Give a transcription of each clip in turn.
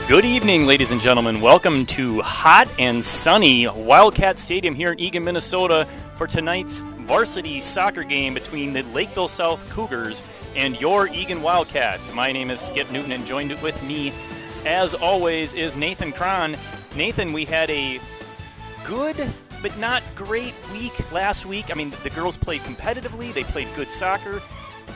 Good evening, ladies and gentlemen. Welcome to hot and sunny Wildcat Stadium here in Eagan, Minnesota for tonight's varsity soccer game between the Lakeville South Cougars and your Eagan Wildcats. My name is Skip Newton, and joined with me, as always, is Nathan Cron. Nathan, we had a good but not great week last week. I mean, the girls played competitively. They played good soccer.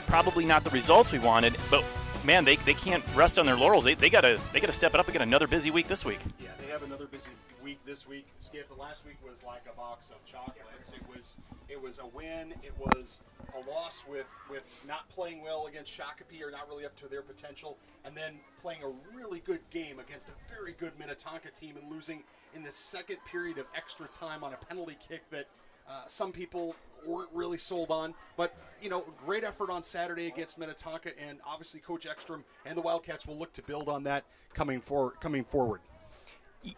Probably not the results we wanted, but man, they can't rest on their laurels. They gotta step it up and get another busy week this week. Yeah, they have another busy week this week. Skip, the last week was like a box of chocolates. It was a win. It was a loss with not playing well against Shakopee, or not really up to their potential, and then playing a really good game against a very good Minnetonka team and losing in the second period of extra time on a penalty kick that some people weren't really sold on. But, you know, great effort on Saturday against Minnetonka, and obviously Coach Ekstrom and the Wildcats will look to build on that coming forward.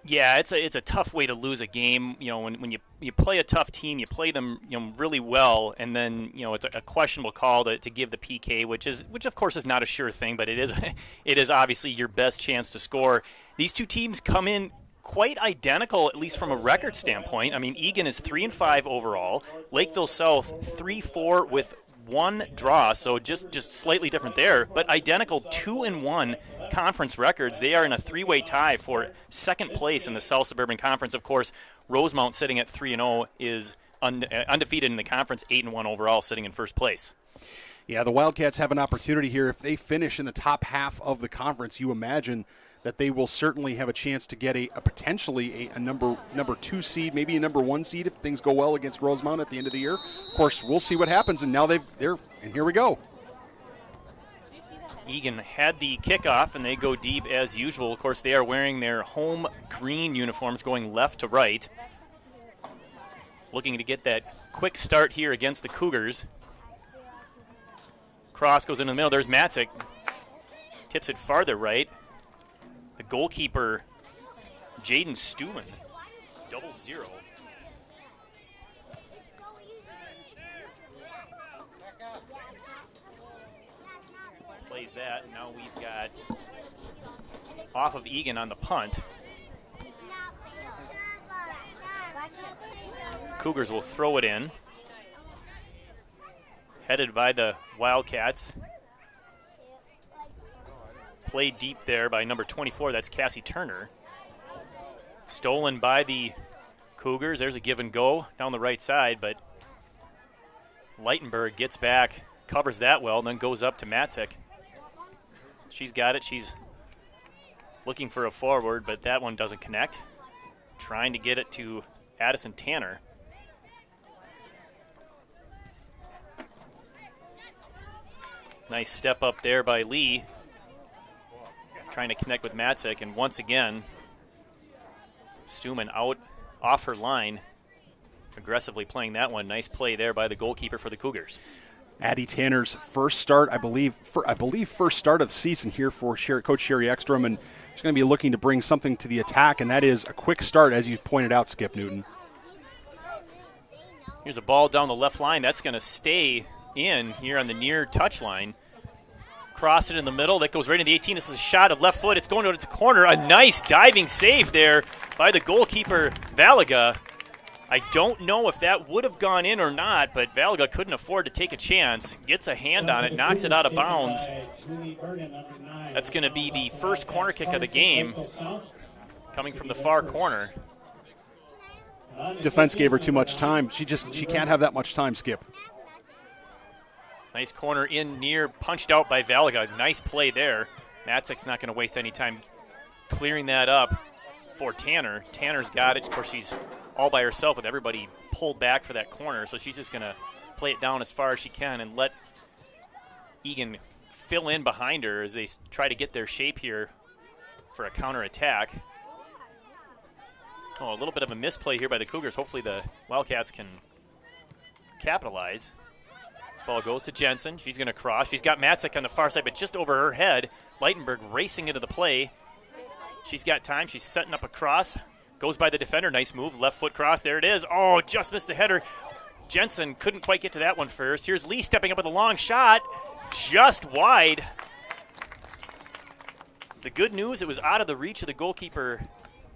Yeah, it's a tough way to lose a game. You know, when you play a tough team, you play them, you know, really well, and then, you know, it's a questionable call to give the PK, which of course is not a sure thing, but it is obviously your best chance to score. These two teams come in quite identical, at least from a record standpoint. I mean, Eagan is 3-5 overall. Lakeville South 3-4 with one draw, so just slightly different there, but identical 2-1 conference records. They are in a three-way tie for second place in the South Suburban Conference. Of course, Rosemount, sitting at 3-0, is undefeated in the conference, 8-1 overall, sitting in first place. Yeah, the Wildcats have an opportunity here. If they finish in the top half of the conference, you imagine that they will certainly have a chance to get a potentially a number 2 seed, maybe a number 1 seed if things go well against Rosemount at the end of the year. Of course, we'll see what happens, and now and here we go. Eagan had the kickoff, and they go deep as usual. Of course, they are wearing their home green uniforms, going left to right. Looking to get that quick start here against the Cougars. Cross goes into the middle. There's Matzik. Tips it farther right. The goalkeeper, Jaden Stuman, 0-0. Plays that. Now we've got off of Eagan on the punt. Cougars will throw it in. Headed by the Wildcats. Played deep there by number 24. That's Cassie Turner. Stolen by the Cougars. There's a give and go down the right side, but Leitenberg gets back, covers that well, and then goes up to Matzik. She's got it. She's looking for a forward, but that one doesn't connect. Trying to get it to Addison Tanner. Nice step up there by Lee. Trying to connect with Matzik, and once again, Stuman out off her line, aggressively playing that one. Nice play there by the goalkeeper for the Cougars. Addie Tanner's first start, I believe first start of the season here for Coach Sherry Ekstrom, and she's going to be looking to bring something to the attack, and that is a quick start, as you've pointed out, Skip Newton. Here's a ball down the left line. That's going to stay in here on the near touchline. Cross it in the middle. That goes right into the 18. This is a shot of left foot. It's going to the corner. A nice diving save there by the goalkeeper, Valaga. I don't know if that would have gone in or not, but Valaga couldn't afford to take a chance. Gets a hand on it, knocks it out of bounds. That's going to be the first corner kick of the game, coming from the far corner. Defense gave her too much time. She can't have that much time, Skip. Nice corner in near, punched out by Valaga. Nice play there. Matzik's not going to waste any time clearing that up for Tanner. Tanner's got it. Of course, she's all by herself with everybody pulled back for that corner, so she's just going to play it down as far as she can and let Eagan fill in behind her as they try to get their shape here for a counterattack. Oh, a little bit of a misplay here by the Cougars. Hopefully the Wildcats can capitalize. This ball goes to Jensen. She's going to cross. She's got Matzik on the far side, but just over her head. Leitenberg racing into the play. She's got time. She's setting up a cross. Goes by the defender. Nice move. Left foot cross. There it is. Oh, just missed the header. Jensen couldn't quite get to that one first. Here's Lee stepping up with a long shot. Just wide. The good news, it was out of the reach of the goalkeeper,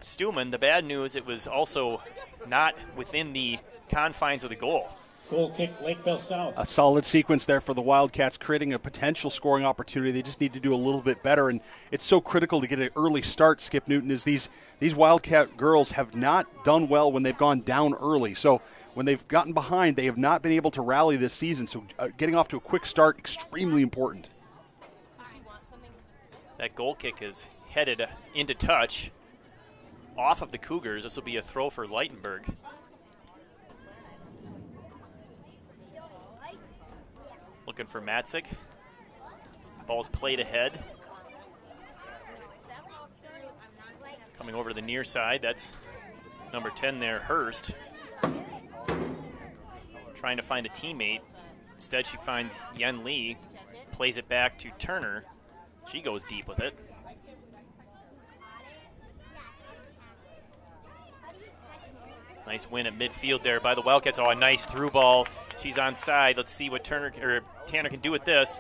Stuman. The bad news, it was also not within the confines of the goal. Goal kick, Lakeville South. A solid sequence there for the Wildcats, creating a potential scoring opportunity. They just need to do a little bit better, and it's so critical to get an early start, Skip Newton, is these Wildcat girls have not done well when they've gone down early. So when they've gotten behind, they have not been able to rally this season. So getting off to a quick start, extremely important. That goal kick is headed into touch off of the Cougars. This will be a throw for Leitenberg. Looking for Matzik. Ball's played ahead. Coming over to the near side, that's number 10 there, Hurst. Trying to find a teammate. Instead, she finds Yen Lee, plays it back to Turner. She goes deep with it. Nice win at midfield there by the Wildcats. Oh, a nice through ball. She's onside. Let's see what Tanner can do with this.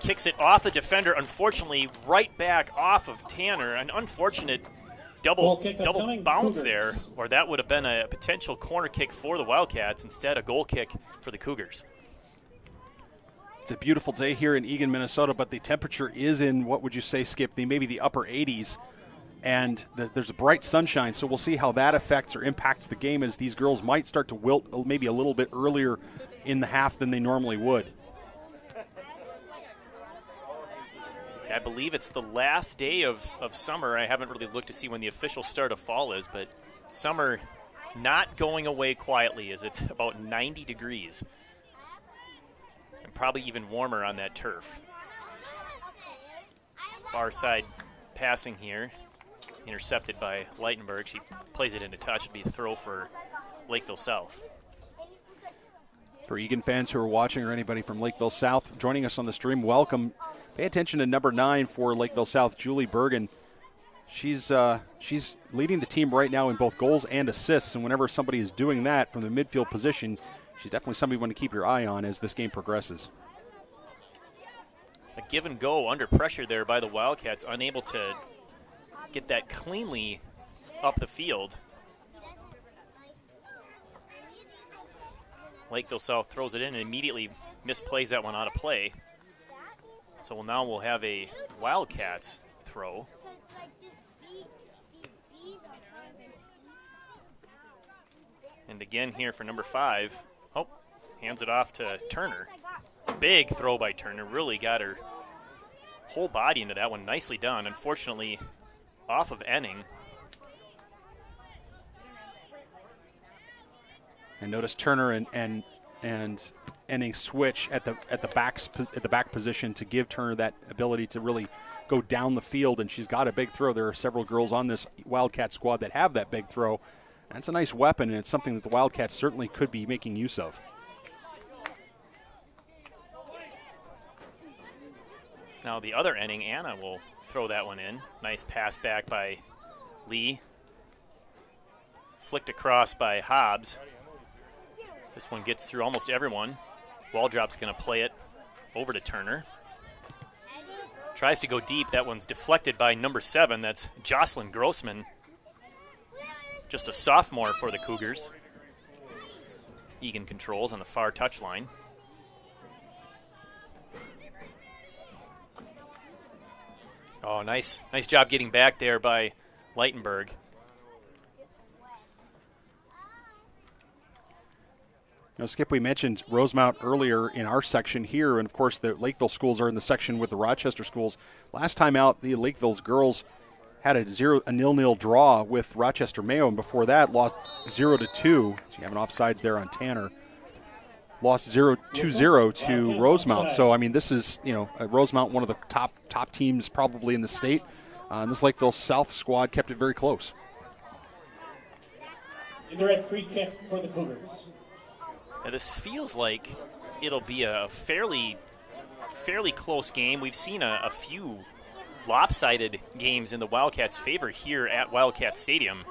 Kicks it off the defender. Unfortunately, right back off of Tanner. An unfortunate double bounce there, or that would have been a potential corner kick for the Wildcats. Instead, a goal kick for the Cougars. It's a beautiful day here in Eagan, Minnesota, but the temperature is in, what would you say, Skip, maybe the upper 80s. And there's a bright sunshine, so we'll see how that affects or impacts the game, as these girls might start to wilt maybe a little bit earlier in the half than they normally would. I believe it's the last day of summer. I haven't really looked to see when the official start of fall is, but summer not going away quietly, as it's about 90 degrees. And probably even warmer on that turf. Far side passing here. Intercepted by Leitenberg. She plays it into touch. It'd be a throw for Lakeville South. For Eagan fans who are watching, or anybody from Lakeville South joining us on the stream, welcome. Pay attention to number 9 for Lakeville South, Julie Bergen. She's leading the team right now in both goals and assists, and whenever somebody is doing that from the midfield position, she's definitely somebody you want to keep your eye on as this game progresses. A give and go under pressure there by the Wildcats, unable to get that cleanly up the field. Lakeville South throws it in and immediately misplays that one out of play. So now we'll have a Wildcats throw. And again here for number 5. Oh, hands it off to Turner. Big throw by Turner. Really got her whole body into that one. Nicely done. Unfortunately, off of Enning. And notice Turner and Enning switch at the back position to give Turner that ability to really go down the field, and she's got a big throw. There are several girls on this Wildcat squad that have that big throw. And it's a nice weapon, and it's something that the Wildcats certainly could be making use of. Now the other Enning, Anna, will throw that one in. Nice pass back by Lee. Flicked across by Hobbs. This one gets through almost everyone. Waldrop's going to play it over to Turner. Tries to go deep. That one's deflected by number 7. That's Jocelyn Grossman. Just a sophomore for the Cougars. Eagan controls on the far touchline. Oh, nice job getting back there by Leitenberg. You know, Skip, we mentioned Rosemount earlier in our section here, and of course the Lakeville schools are in the section with the Rochester schools. Last time out, the Lakeville's girls had a 0-0 draw with Rochester Mayo, and before that lost 0-2. So you have an offsides there on Tanner. Lost 2-0 to Rosemount. So I mean, this is, you know, Rosemount, one of the top teams probably in the state. And this Lakeville South squad kept it very close. Indirect free kick for the Cougars. Now this feels like it'll be a fairly close game. We've seen a few lopsided games in the Wildcats' favor here at Wildcat Stadium.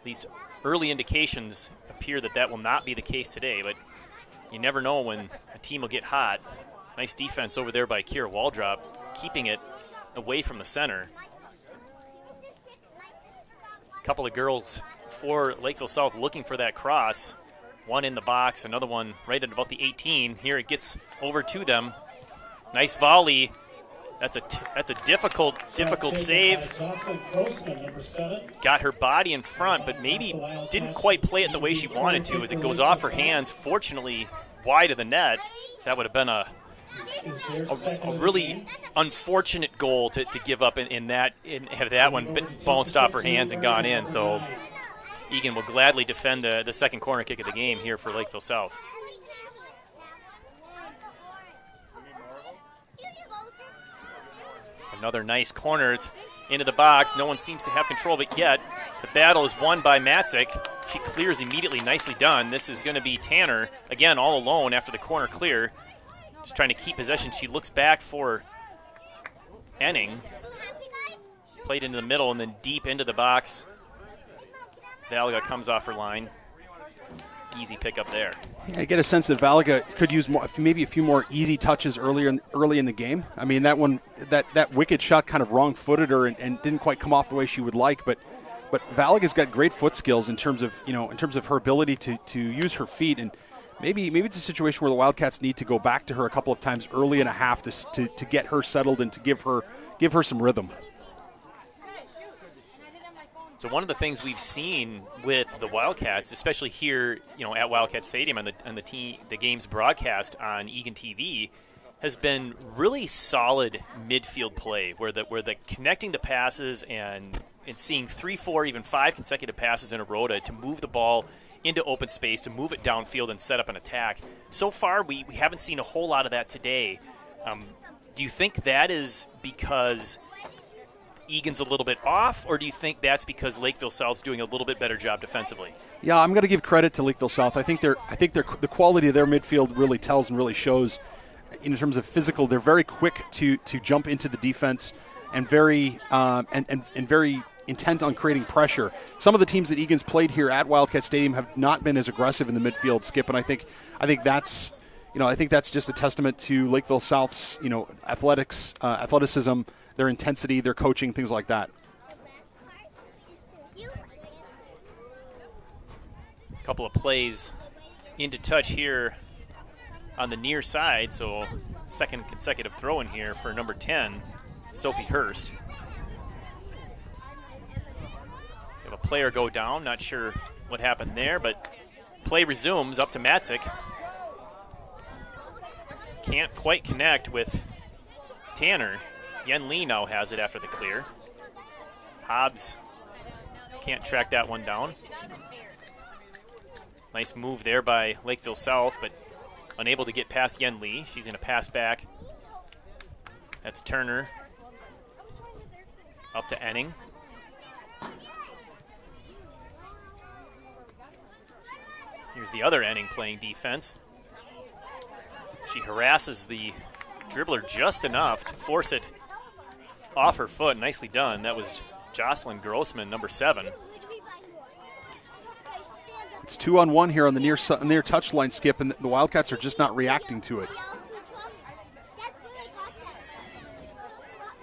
These early indications appear that will not be the case today, but you never know when a team will get hot. Nice defense over there by Kira Waldrop, keeping it away from the center. A couple of girls for Lakeville South looking for that cross. One in the box, another one right at about the 18. Here it gets over to them. Nice volley. That's a difficult save. Got her body in front, but maybe didn't quite play it the way she wanted to as it goes off her hands. Fortunately, wide of the net. That would have been a really unfortunate goal to give up in have that one bounced off her hands and gone in. So Eagan will gladly defend the second corner kick of the game here for Lakeville South. Another nice corner. It's into the box. No one seems to have control of it yet. The battle is won by Matzik. She clears immediately. Nicely done. This is going to be Tanner, again, all alone after the corner clear. Just trying to keep possession. She looks back for Enning. Played into the middle and then deep into the box. Valga comes off her line. Easy pickup there. Yeah, I get a sense that Valga could use maybe a few more easy touches early in the game. I mean, that one, that wicked shot kind of wrong-footed her and didn't quite come off the way she would like. But Valga's got great foot skills in terms of her ability to use her feet. And maybe it's a situation where the Wildcats need to go back to her a couple of times early in a half to get her settled and to give her some rhythm. So one of the things we've seen with the Wildcats, especially here, at Wildcat Stadium and the game's broadcast on Eagan TV, has been really solid midfield play, where the connecting the passes and seeing 3, 4, even 5 consecutive passes in a row to move the ball into open space, to move it downfield and set up an attack. So far, we haven't seen a whole lot of that today. Do you think that is because Eagan's a little bit off, or do you think that's because Lakeville South's doing a little bit better job defensively? Yeah, I'm going to give credit to Lakeville South. I think the quality of their midfield really tells and really shows in terms of physical. They're very quick to jump into the defense and very very intent on creating pressure. Some of the teams that Eagan's played here at Wildcat Stadium have not been as aggressive in the midfield, Skip, and I think that's just a testament to Lakeville South's athleticism, their intensity, their coaching, things like that. A couple of plays into touch here on the near side, so second consecutive throw in here for number 10, Sophie Hurst. We have a player go down, not sure what happened there, but play resumes up to Matzik. Can't quite connect with Tanner. Yen Lee now has it after the clear. Hobbs can't track that one down. Nice move there by Lakeville South, but unable to get past Yen Lee. She's going to pass back. That's Turner. Up to Enning. Here's the other Enning playing defense. She harasses the dribbler just enough to force it off her foot. Nicely done. That was Jocelyn Grossman, number 7. It's 2-on-1 here on the near touchline, Skip, and the Wildcats are just not reacting to it.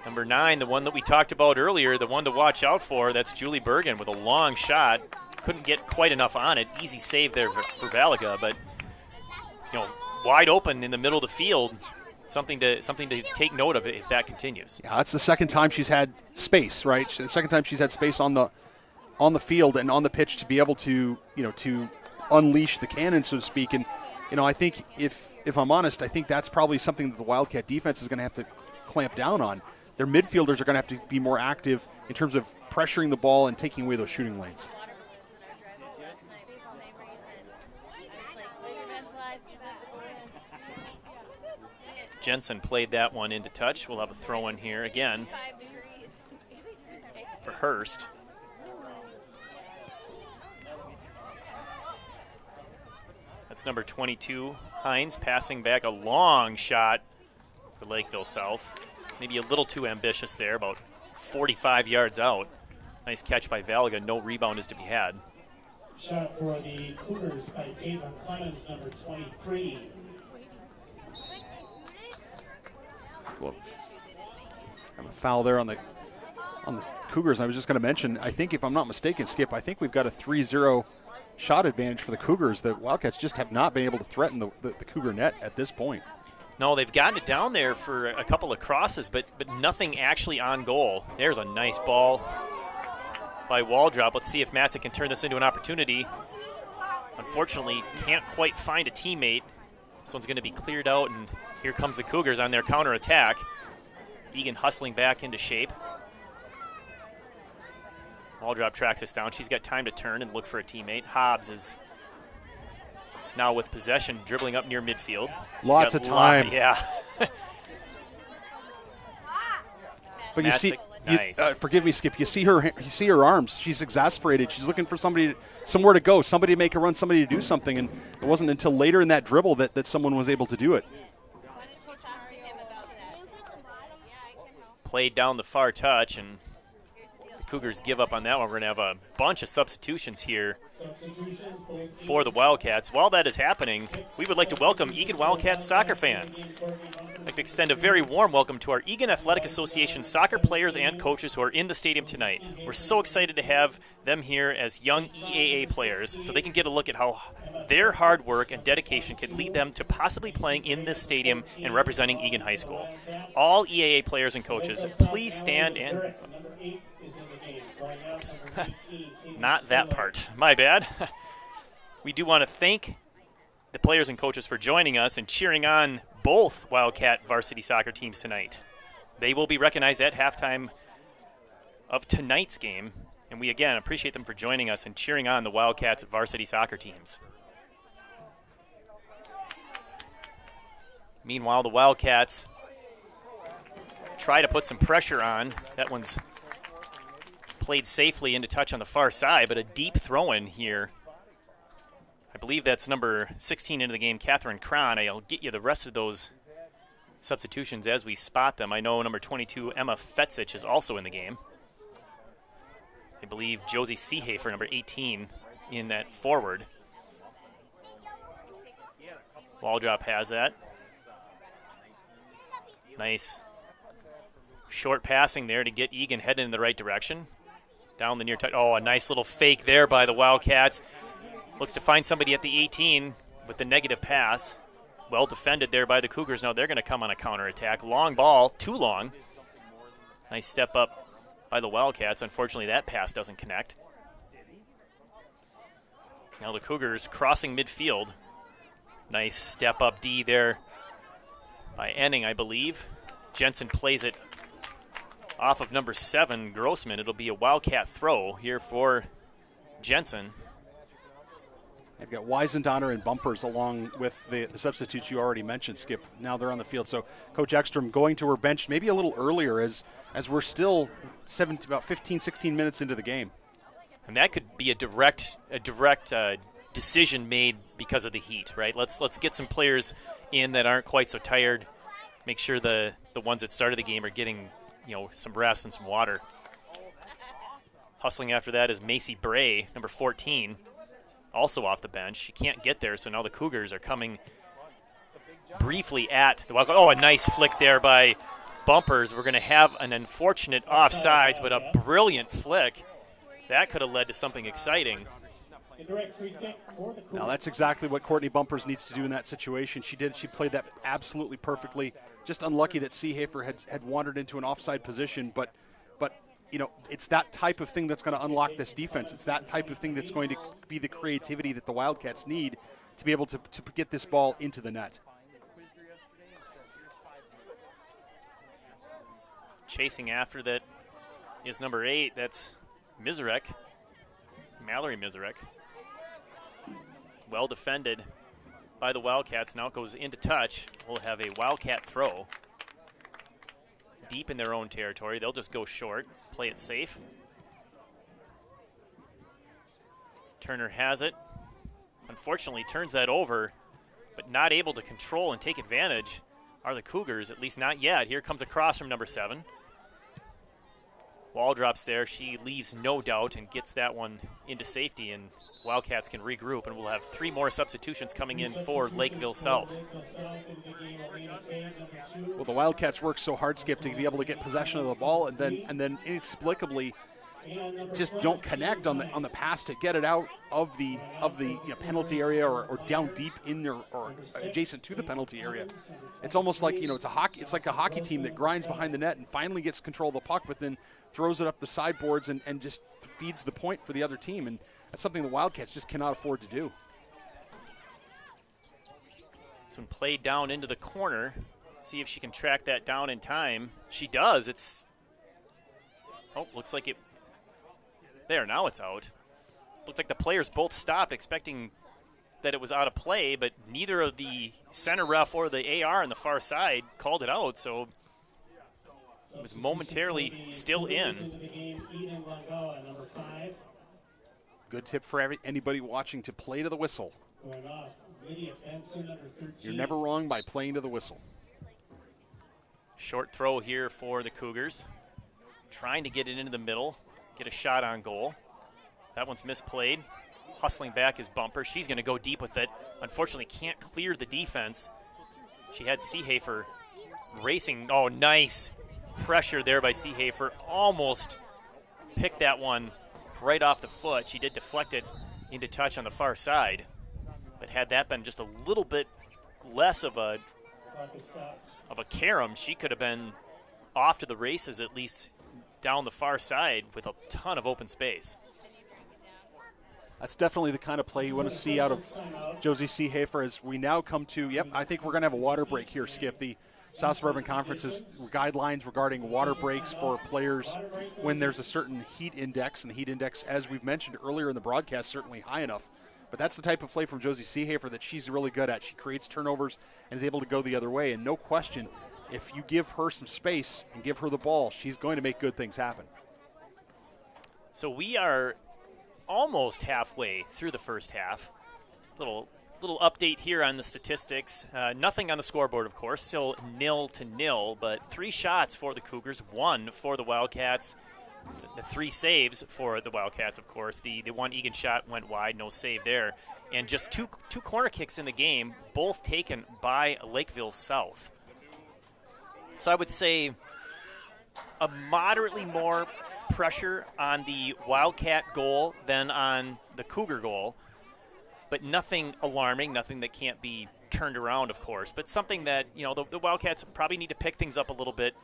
Number 9, the one that we talked about earlier, the one to watch out for, that's Julie Bergen with a long shot. Couldn't get quite enough on it. Easy save there for Valaga, but wide open in the middle of the field. Something to take note of if that continues. Yeah, that's the second time she's had space, right? The second time she's had space on the field and on the pitch to be able to unleash the cannon, so to speak. And I think if I'm honest, I think that's probably something that the Wildcat defense is going to have to clamp down on. Their midfielders are going to have to be more active in terms of pressuring the ball and taking away those shooting lanes. Jensen played that one into touch. We'll have a throw in here again for Hurst. That's number 22, Hines, passing back a long shot for Lakeville South. Maybe a little too ambitious there, about 45 yards out. Nice catch by Valga. No rebound is to be had. Shot for the Cougars by Caitlin Clemens, number 23. Well, Have a foul there on the Cougars. I was just going to mention, I think if I'm not mistaken, Skip, I think we've got a 3-0 shot advantage for the Cougars. The Wildcats just have not been able to threaten the Cougar net at this point. No, they've gotten it down there for a couple of crosses, but nothing actually on goal. There's a nice ball by Waldrop. Let's see if Matzik can turn this into an opportunity. Unfortunately, can't quite find a teammate. This one's going to be cleared out, and here comes the Cougars on their counterattack. Eagan hustling back into shape. Waldrop tracks us down. She's got time to turn and look for a teammate. Hobbs is now with possession, dribbling up near midfield. Lots of time. Yeah. But you see, nice. Forgive me, Skip. You see her arms. She's exasperated. She's looking for somewhere to go, somebody to make a run, somebody to do something. And it wasn't until later in that dribble that someone was able to do it. Played down the far touch, and the Cougars give up on that one. We're going to have a bunch of substitutions here for the Wildcats. While that is happening, we would like to welcome Eagan Wildcats soccer fans. I'd like to extend a very warm welcome to our Eagan Athletic Association soccer players and coaches who are in the stadium tonight. We're so excited to have them here as young EAA players so they can get a look at how their hard work and dedication can lead them to possibly playing in this stadium and representing Eagan High School. All EAA players and coaches, please stand and... Not that part. My bad. We do want to thank the players and coaches for joining us and cheering on both Wildcat varsity soccer teams tonight. They will be recognized at halftime of tonight's game, and we again appreciate them for joining us and cheering on the Wildcats varsity soccer teams. Meanwhile, the Wildcats try to put some pressure on. That one's played safely into touch on the far side, but a deep throw-in here. I believe that's number 16 into the game, Catherine Cron. I'll get you the rest of those substitutions as we spot them. I know number 22, Emma Fetzich, is also in the game. I believe Josie Seehafer, number 18, in that forward. Waldrop has that. Nice short passing there to get Eagan headed in the right direction. Down the near touch. Oh, a nice little fake there by the Wildcats. Looks to find somebody at the 18 with the negative pass. Well defended there by the Cougars. Now they're going to come on a counterattack. Long ball, too long. Nice step up by the Wildcats. Unfortunately, that pass doesn't connect. Now the Cougars crossing midfield. Nice step up D there by Enning, I believe. Jensen plays it off of number 7, Grossman. It'll be a Wildcat throw here for Jensen. They've got Weisendonner and Bumpers along with the substitutes you already mentioned, Skip. Now they're on the field. So Coach Ekstrom going to her bench maybe a little earlier as we're still about 15, 16 minutes into the game. And that could be a direct decision made because of the heat, right? Let's get some players in that aren't quite so tired. Make sure the ones that started the game are getting some rest and some water. Hustling after that is Macy Bray, number 14, also off the bench. She can't get there, so now the Cougars are coming briefly at the Wildcats. Oh, a nice flick there by Bumpers. We're going to have an unfortunate offsides, but a brilliant flick. That could have led to something exciting. Now that's exactly what Courtney Bumpers needs to do in that situation. She did. She played that absolutely perfectly. Just unlucky that Seehafer had wandered into an offside position, but it's that type of thing that's going to unlock this defense. It's that type of thing that's going to be the creativity that the Wildcats need to be able to get this ball into the net. Chasing after that is number 8. That's Mizarek, Mallory Mizarek. Well defended by the Wildcats. Now it goes into touch. We'll have a Wildcat throw. Deep in their own territory. They'll just go short, play it safe. Turner has it. Unfortunately, turns that over, but not able to control and take advantage are the Cougars, at least not yet. Here comes a cross from number 7. Wall drops there. She leaves no doubt and gets that one into safety, and Wildcats can regroup, and we'll have 3 more substitutions coming in for Lakeville South. Well, the Wildcats work so hard, Skip, to be able to get possession of the ball, and then inexplicably just don't connect on the pass to get it out of the penalty area or down deep in there or adjacent to the penalty area. It's almost like it's like a hockey team that grinds behind the net and finally gets control of the puck, but then throws it up the sideboards and just feeds the point for the other team, and that's something the Wildcats just cannot afford to do. It's been played down into the corner. See if she can track that down in time. She does. Looks like it. There, now it's out. Looked like the players both stopped, expecting that it was out of play, but neither of the center ref or the AR on the far side called it out, so it was momentarily still in. Good tip for anybody watching to play to the whistle. You're never wrong by playing to the whistle. Short throw here for the Cougars. Trying to get it into the middle, get a shot on goal. That one's misplayed. Hustling back is Bumper. She's going to go deep with it. Unfortunately, can't clear the defense. She had Seehafer racing. Oh, nice pressure there by Seehafer. Almost picked that one right off the foot. She did deflect it into touch on the far side. But had that been just a little bit less of a carom, she could have been off to the races, at least down the far side with a ton of open space. That's definitely the kind of play you want to see out of Josie Seehafer as we now come to, I think we're going to have a water break here, Skip. The South Suburban Conference's guidelines regarding water breaks for players when there's a certain heat index, and the heat index, as we've mentioned earlier in the broadcast, certainly high enough. But that's the type of play from Josie Seehafer that she's really good at. She creates turnovers and is able to go the other way, and no question, if you give her some space and give her the ball, she's going to make good things happen. So we are almost halfway through the first half. Little update here on the statistics. Nothing on the scoreboard, of course. Still 0-0, but 3 shots for the Cougars, 1 for the Wildcats. The 3 saves for the Wildcats, of course. The one Eagan shot went wide, no save there. And just two corner kicks in the game, both taken by Lakeville South. So I would say a moderately more pressure on the Wildcat goal than on the Cougar goal, but nothing alarming, nothing that can't be turned around, of course, but something that, the Wildcats probably need to pick things up a little bit,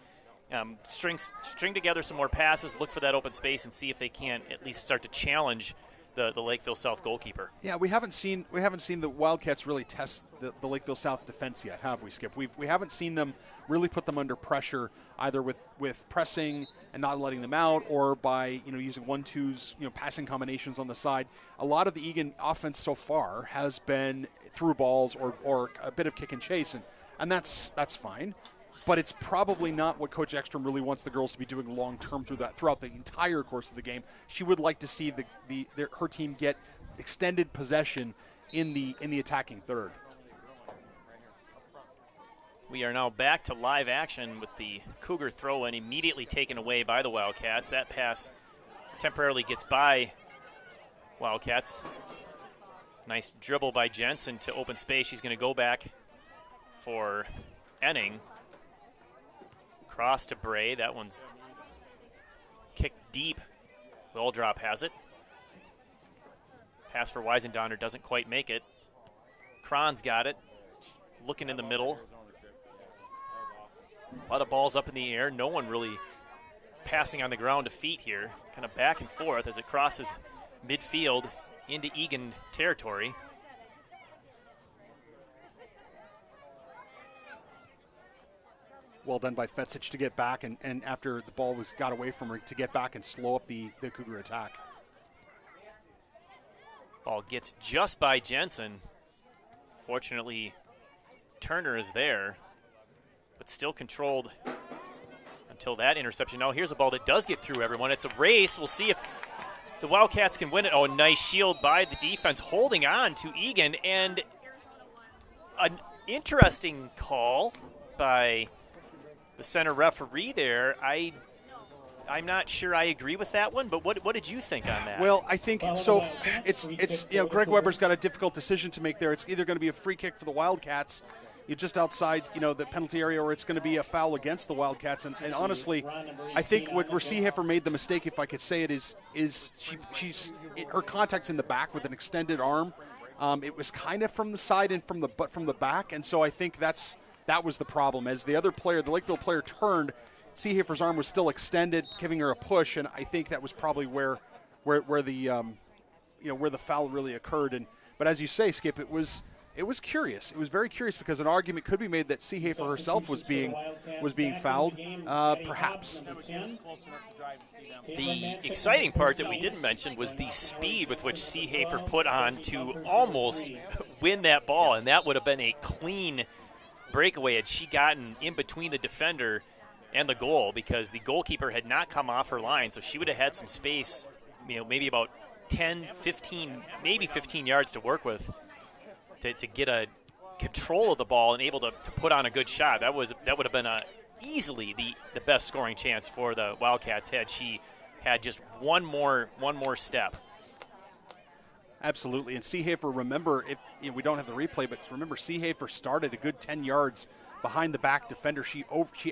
string together some more passes, look for that open space, and see if they can at least start to challenge the Lakeville South goalkeeper. Yeah, we haven't seen the Wildcats really test the Lakeville South defense yet, have we, Skip? We haven't seen them really put them under pressure, either with pressing and not letting them out, or by using 1-2s, passing combinations on the side. A lot of the Eagan offense so far has been through balls or a bit of kick and chase, and that's fine. But it's probably not what Coach Ekstrom really wants the girls to be doing long-term throughout the entire course of the game. She would like to see her team get extended possession in the attacking third. We are now back to live action with the Cougar throw-in immediately taken away by the Wildcats. That pass temporarily gets by Wildcats. Nice dribble by Jensen to open space. She's going to go back for Enning. Cross to Bray. That one's kicked deep. Waldrop has it. Pass for Weisendonner doesn't quite make it. Kron's got it. Looking in the middle. A lot of balls up in the air. No one really passing on the ground to feet here. Kind of back and forth as it crosses midfield into Eagan territory. Well done by Fetzich to get back, and after the ball got away from her, to get back and slow up the Cougar attack. Ball gets just by Jensen. Fortunately, Turner is there, but still controlled until that interception. Now here's a ball that does get through everyone. It's a race. We'll see if the Wildcats can win it. Oh, nice shield by the defense, holding on to Eagan, and an interesting call by the center referee there. I I'm not sure I agree with that one, but what did you think on that? Well, I think so. It's Greg Weber's got a difficult decision to make there. It's either going to be a free kick for the Wildcats, just outside the penalty area, or it's going to be a foul against the Wildcats. And honestly, I think where Seehafer made the mistake, if I could say it, is her contact's in the back with an extended arm. It was kind of from the side and from the back, and so I think that was the problem. As the other player, the Lakeville player, turned, Seehafer's arm was still extended, giving her a push, and I think that was probably where the foul really occurred. But as you say, Skip, it was curious. It was very curious because an argument could be made that Seehafer herself was being fouled, perhaps. The exciting part that we didn't mention was the speed with which Seehafer put on to almost win that ball, and that would have been a clean breakaway had she gotten in between the defender and the goal, because the goalkeeper had not come off her line, so she would have had some space, maybe about 10, 15, maybe 15 yards to work with to get a control of the ball and able to put on a good shot. That would have been easily the best scoring chance for the Wildcats had she had just one more step. Absolutely. And Seehafer, remember, if we don't have the replay, but remember Seehafer started a good 10 yards behind the back defender. She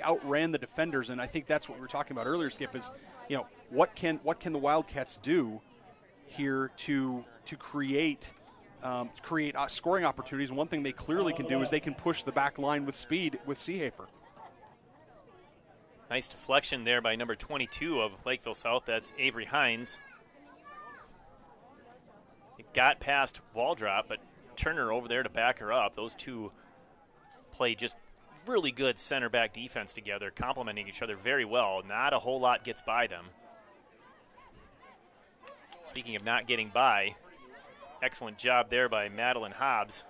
outran the defenders, and I think that's what we were talking about earlier, Skip, is what can the Wildcats do here to create scoring opportunities. And one thing they clearly can do is they can push the back line with speed with Seehafer. Nice deflection there by number 22 of Lakeville South. That's Avery Hines. It got past Waldrop, but Turner over there to back her up. Those two play just really good center back defense together, complementing each other very well. Not a whole lot gets by them. Speaking of not getting by, excellent job there by Madeline Hobbs.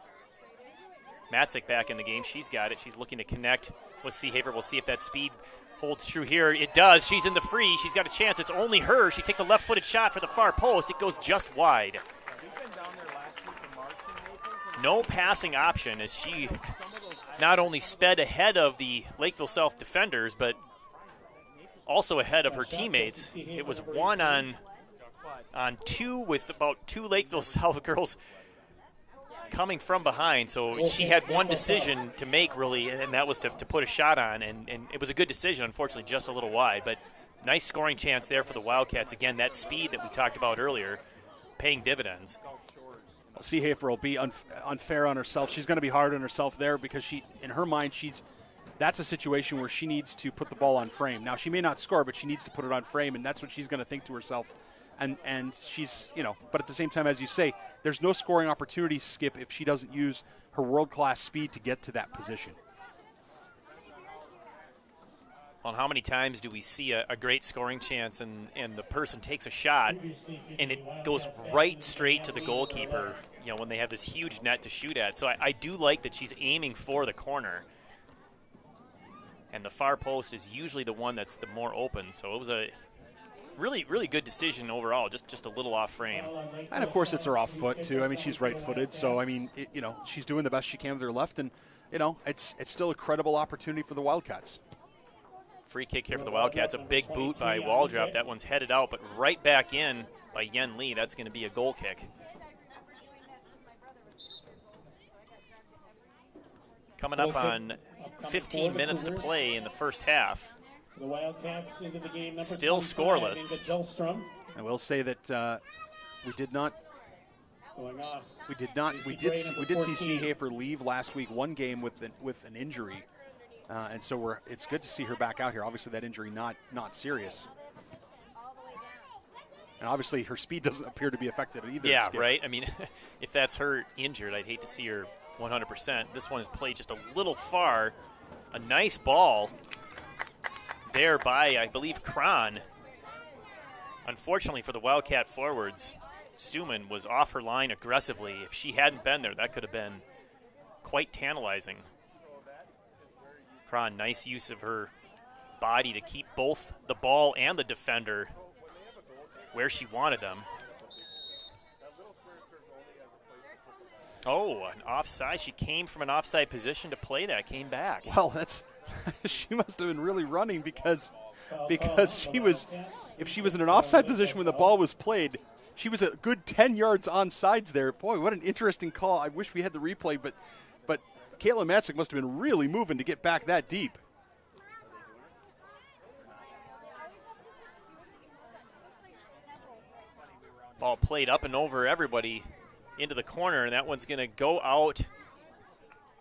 Matzik back in the game. She's got it. She's looking to connect with Seehafer. We'll see if that speed holds true here. It does. She's in the free. She's got a chance. It's only her. She takes a left-footed shot for the far post. It goes just wide. No passing option as she not only sped ahead of the Lakeville South defenders, but also ahead of her teammates. It was one on two with about two Lakeville South girls coming from behind. So she had one decision to make, really, and that was to put a shot on. And it was a good decision, unfortunately, just a little wide. But nice scoring chance there for the Wildcats. Again, that speed that we talked about earlier, paying dividends. Seehafer will be unfair on herself. She's going to be hard on herself there because in her mind, that's a situation where she needs to put the ball on frame. Now, she may not score, but she needs to put it on frame, and that's what she's going to think to herself. And she's, but at the same time, as you say, there's no scoring opportunity, Skip, if she doesn't use her world-class speed to get to that position. Well, how many times do we see a great scoring chance and the person takes a shot and it goes right straight to the goalkeeper, when they have this huge net to shoot at. So I do like that she's aiming for the corner. And the far post is usually the one that's the more open. So it was a really, really good decision overall, just a little off frame. And, of course, it's her off foot, too. I mean, she's right-footed. So, I mean, she's doing the best she can with her left. And, it's still a credible opportunity for the Wildcats. Free kick here for the Wildcats. A big boot by Waldrop. That one's headed out, but right back in by Yen Lee. That's going to be a goal kick. Coming up on 15 minutes to play in the first half. The Wildcats into the game. Still scoreless. I will say that we did see Seehafer leave last week one game with an injury. And so it's good to see her back out here. Obviously, that injury not serious. And obviously, her speed doesn't appear to be affected either. Yeah, right? I mean, if that's her injured, I'd hate to see her 100%. This one is played just a little far. A nice ball there by, I believe, Kron. Unfortunately for the Wildcat forwards, Stuman was off her line aggressively. If she hadn't been there, that could have been quite tantalizing. Kron, nice use of her body to keep both the ball and the defender where she wanted them. Oh, an offside. She came from an offside position to play that, came back. Well, she must have been really running because because if she was in an offside position when the ball was played, she was a good 10 yards on sides there. Boy, what an interesting call. I wish we had the replay, but Caitlin Matzik must have been really moving to get back that deep. Ball played up and over everybody into the corner, and that one's going to go out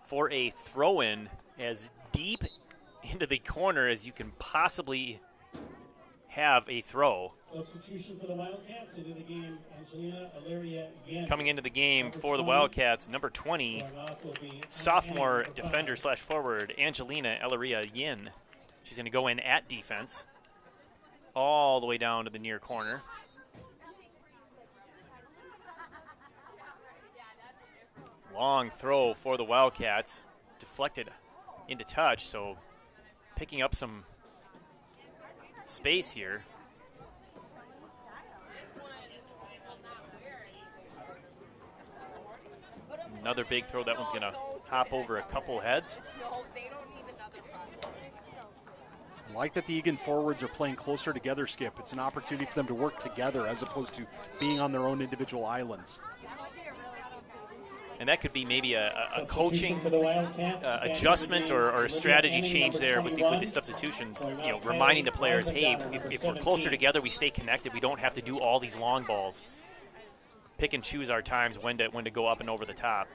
for a throw-in as deep into the corner as you can possibly have a throw. Substitution for the Wildcats into the game, Angelina Ilaria Yen. Coming into the game for the Wildcats, number 20, sophomore defender / forward, Angelina Ilaria Yin. She's going to go in at defense all the way down to the near corner. Long throw for the Wildcats, deflected into touch, so picking up some space here. Another big throw. That one's going to hop over a couple heads. I like that the Eagan forwards are playing closer together, Skip. It's an opportunity for them to work together as opposed to being on their own individual islands. And that could be maybe a coaching adjustment or a strategy change there with the substitutions. You know, reminding the players, hey, if we're closer together, we stay connected. We don't have to do all these long balls. Pick and choose our times when to go up and over the top.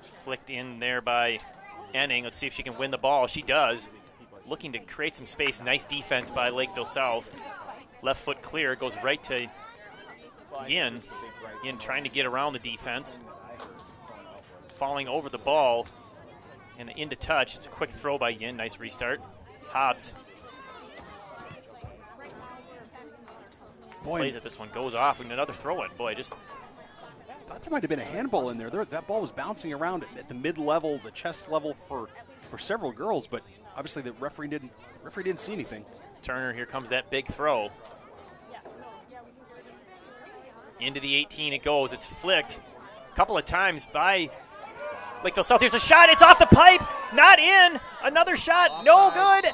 Flicked in there by Enning. Let's see if she can win the ball. She does. Looking to create some space. Nice defense by Lakeville South. Left foot clear. Goes right to Yin. Yin trying to get around the defense. Falling over the ball and into touch. It's a quick throw by Yin. Nice restart. Hobbs. Boy, Plays it. This one goes off and another throw it. Boy, just thought there might have been a handball in there. That ball was bouncing around at the mid-level, the chest level for several girls, but obviously the referee didn't see anything. Turner, here comes that big throw. Into the 18 it goes. It's flicked a couple of times by Lakeville South. There's a shot. It's off the pipe. Not in. Another shot. No good.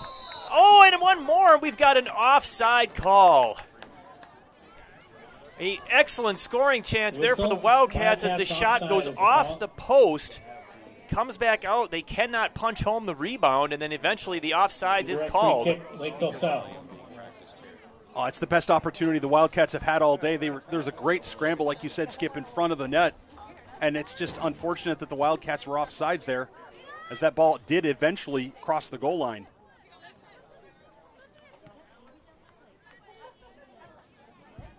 Oh, and one more. We've got an offside call. An excellent scoring chance there for the Wildcats as the shot goes off the post. Comes back out. They cannot punch home the rebound, and then eventually the offsides is called. Lakeville South. Oh, it's the best opportunity the Wildcats have had all day. There's a great scramble, like you said, Skip, in front of the net. And it's just unfortunate that the Wildcats were offsides there, as that ball did eventually cross the goal line.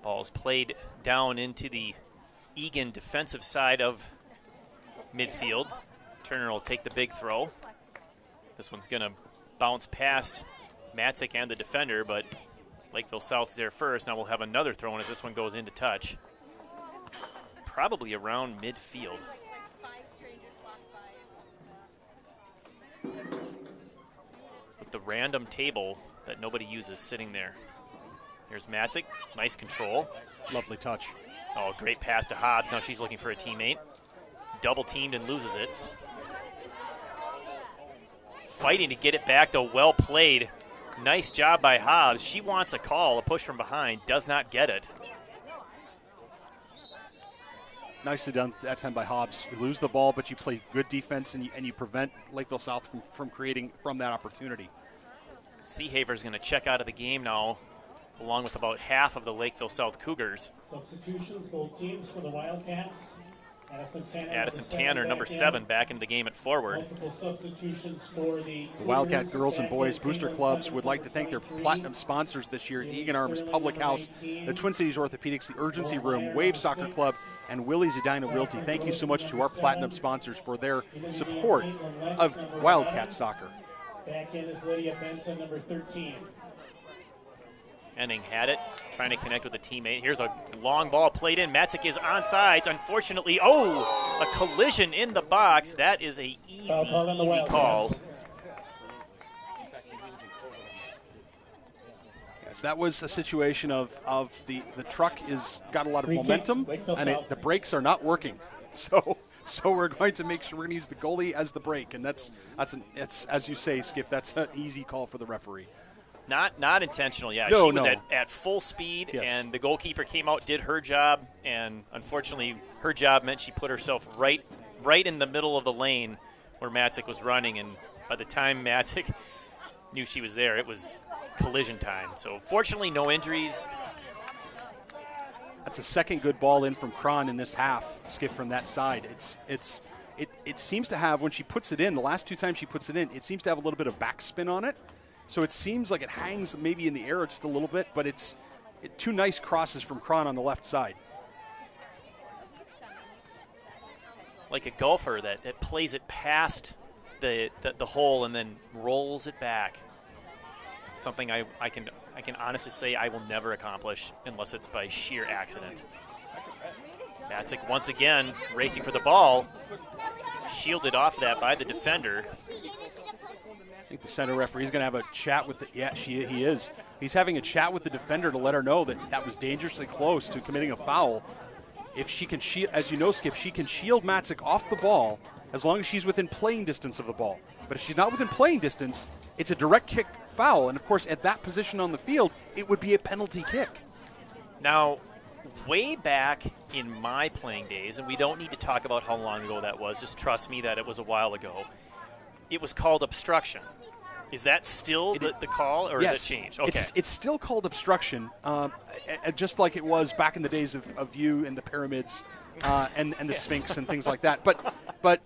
Ball's played down into the Eagan defensive side of midfield. Turner will take the big throw. This one's going to bounce past Matzik and the defender, but Lakeville South is there first. Now we'll have another throw in as this one goes into touch. Probably around midfield. With the random table that nobody uses sitting there. Here's Matzik. Nice control. Lovely touch. Oh, great pass to Hobbs. Now she's looking for a teammate. Double teamed and loses it. Fighting to get it back, though. Well played. Nice job by Hobbs. She wants a call, a push from behind. Does not get it. Nicely done that time by Hobbs. You lose the ball, but you play good defense and you prevent Lakeville South from creating from that opportunity. Seahaver's going to check out of the game now, along with about half of the Lakeville South Cougars. Substitutions, both teams for the Wildcats. Addison Tanner, number 7, back into the game at forward. Multiple substitutions for the Wildcat girls and boys booster clubs would like to thank their platinum sponsors this year: Eagan Arms Public House, the Twin Cities Orthopedics, the Urgency Room, Wave Soccer Club, and Willie's Edina Realty. Thank you so much to our platinum sponsors for their support of Wildcat soccer. Back in is Lydia Benson, number 13. Enning had it, trying to connect with a teammate. Here's a long ball played in. Matzik is onside. Unfortunately, a collision in the box. That is a easy call. Yes, that was the situation of the truck got a lot of momentum, and the brakes are not working. So So we're going to make sure we're going to use the goalie as the break, and that's as you say, Skip. That's an easy call for the referee. Not intentional. Yeah, No, she was no. at full speed, Yes. and the goalkeeper came out, did her job, and unfortunately, her job meant she put herself right in the middle of the lane where Matzik was running, and by the time Matzik knew she was there, it was collision time. So fortunately, no injuries. That's a second good ball in from Cron in this half, Skip, from that side. It seems to have, when she puts it in, the last 2 times she puts it in, it seems to have a little bit of backspin on it. So it seems like it hangs maybe in the air just a little bit, but it's 2 nice crosses from Cron on the left side. Like a golfer that plays it past the hole and then rolls it back. Something I can honestly say I will never accomplish unless it's by sheer accident. Matzik once again racing for the ball, shielded off that by the defender. I think the center referee is going to have a chat with he is. He's having a chat with the defender to let her know that was dangerously close to committing a foul. If she can shield, as you know, Skip, she can shield Matzik off the ball as long as she's within playing distance of the ball. But if she's not within playing distance, it's a direct kick foul. And, of course, at that position on the field, it would be a penalty kick. Now, way back in my playing days, and we don't need to talk about how long ago that was, just trust me that it was a while ago, it was called obstruction. Is that still the call, or yes, has it changed? Okay. It's still called obstruction, just like it was back in the days of you and the pyramids and the Sphinx and things like that. But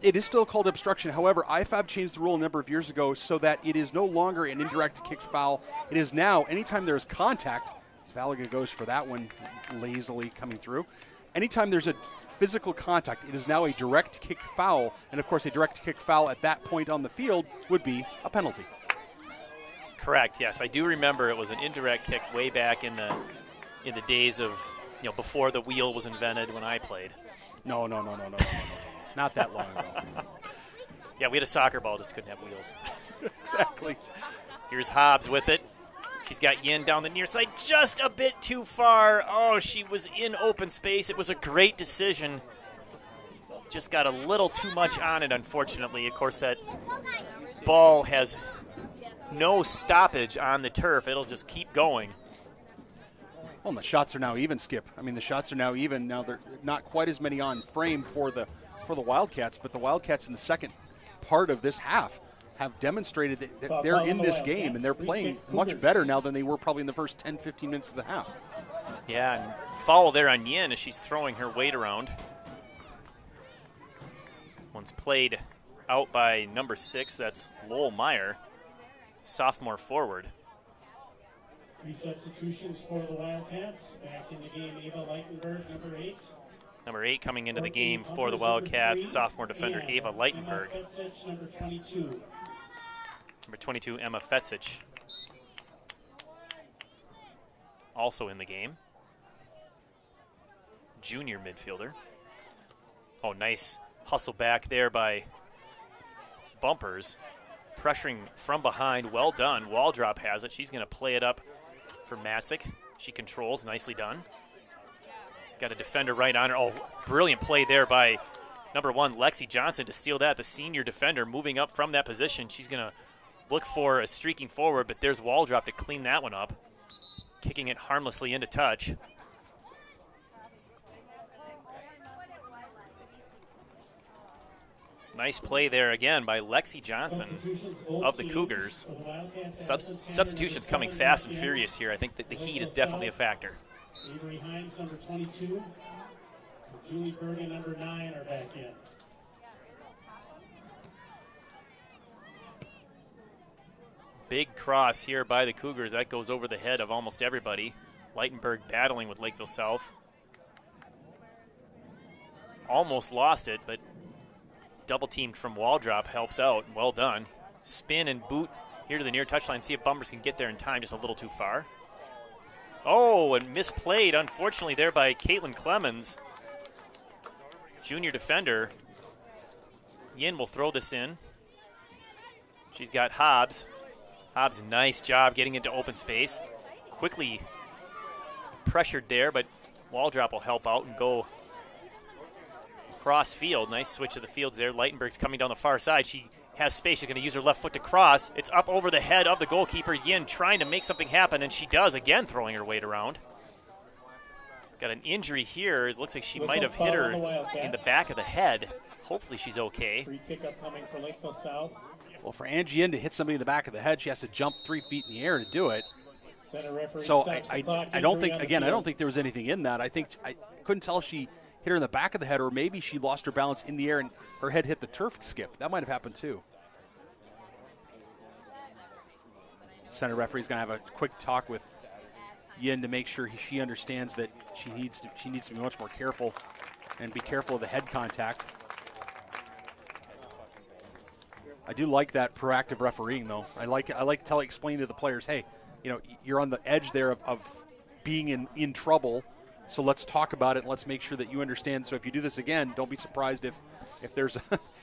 it is still called obstruction. However, IFAB changed the rule a number of years ago so that it is no longer an indirect kick foul. It is now, anytime there is contact, as Valaga goes for that one lazily coming through, anytime there's a physical contact, it is now a direct kick foul. And, of course, a direct kick foul at that point on the field would be a penalty. Correct, yes. I do remember it was an indirect kick way back in the days of, before the wheel was invented when I played. No. Not that long ago. Yeah, we had a soccer ball, just couldn't have wheels. Exactly. Here's Hobbs with it. She's got Yin down the near side just a bit too far. Oh, she was in open space. It was a great decision. Just got a little too much on it, unfortunately. Of course, that ball has no stoppage on the turf. It'll just keep going. Well, and the shots are now even, Skip. I mean, the shots are now even. Now they're not quite as many on frame for the Wildcats, but the Wildcats in the second part of this half have demonstrated that they're in this game and they're playing much better now than they were probably in the first 10, 15 minutes of the half. Yeah, and foul there on Yin as she's throwing her weight around. One's played out by number 6. That's Lowell Meyer, sophomore forward. 3 substitutions for the Wildcats. Back in the game, Ava Leitenberg, number 8. Number 8 coming into the game for the Wildcats, sophomore defender Ava Leitenberg. Number 22. Number 22, Emma Fetzich, also in the game. Junior midfielder. Oh, nice hustle back there by Bumpers. Pressuring from behind, well done. Wall drop has it. She's going to play it up for Matzik. She controls, nicely done. Got a defender right on her. Oh, brilliant play there by number 1, Lexi Johnson, to steal that. The senior defender moving up from that position. She's going to look for a streaking forward, but there's wall drop to clean that one up. Kicking it harmlessly into touch. Nice play there again by Lexi Johnson of the Cougars. Substitutions coming fast and furious here. I think that the heat is definitely a factor. Avery Hines, number 22. Julie Bergen, number 9, are back in. Big cross here by the Cougars. That goes over the head of almost everybody. Leitenberg battling with Lakeville South. Almost lost it, but double teamed from wall drop helps out. Well done. Spin and boot here to the near touchline. See if Bumpers can get there in time, just a little too far. Oh, and misplayed, unfortunately, there by Caitlin Clemens. Junior defender. Yin will throw this in. She's got Hobbs. Hobbs, nice job getting into open space. Quickly pressured there, but wall drop will help out and go cross field. Nice switch of the fields there. Leitenberg's coming down the far side. She has space. She's going to use her left foot to cross. It's up over the head of the goalkeeper, Yin, trying to make something happen, and she does, again throwing her weight around. Got an injury here. It looks like she might have hit her in the back of the head. Hopefully she's okay. Free pickup coming for Lakeville South. Well, for Angie Yin to hit somebody in the back of the head, she has to jump 3 feet in the air to do it. Center referee So stops the I clock. don't think, Injury on the again, I field. don't think there was anything in that. I couldn't tell if she hit her in the back of the head or maybe she lost her balance in the air and her head hit the turf skip. That might have happened too. Center referee's going to have a quick talk with Yin to make sure she understands that she needs to be much more careful and be careful of the head contact. I do like that proactive refereeing, though. I like explaining to the players, hey, you're on the edge there of being in trouble, so let's talk about it and let's make sure that you understand. So if you do this again, don't be surprised if there's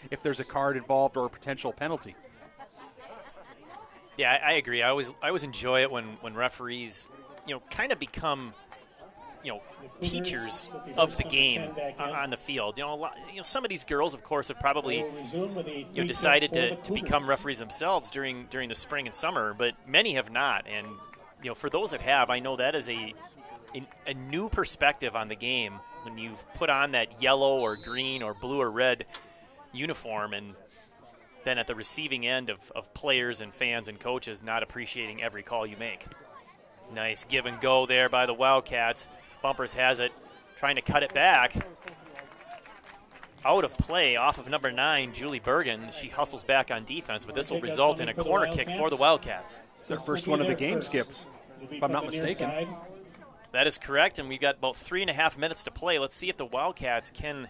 if there's a card involved or a potential penalty. Yeah, I agree. I always enjoy it when referees, kind of become, teachers of the game on the field. Some of these girls, of course, have probably decided to become referees themselves during the spring and summer, but many have not. And for those that have, I know that is a new perspective on the game when you've put on that yellow or green or blue or red uniform and been at the receiving end of players and fans and coaches not appreciating every call you make. Nice give and go there by the Wildcats. Bumpers has it, trying to cut it back. Out of play off of number 9, Julie Bergen. She hustles back on defense, but this will result in a corner kick for the Wildcats. It's their first one of the game, Skip, if I'm not mistaken. That is correct, and we've got about 3.5 minutes to play. Let's see if the Wildcats can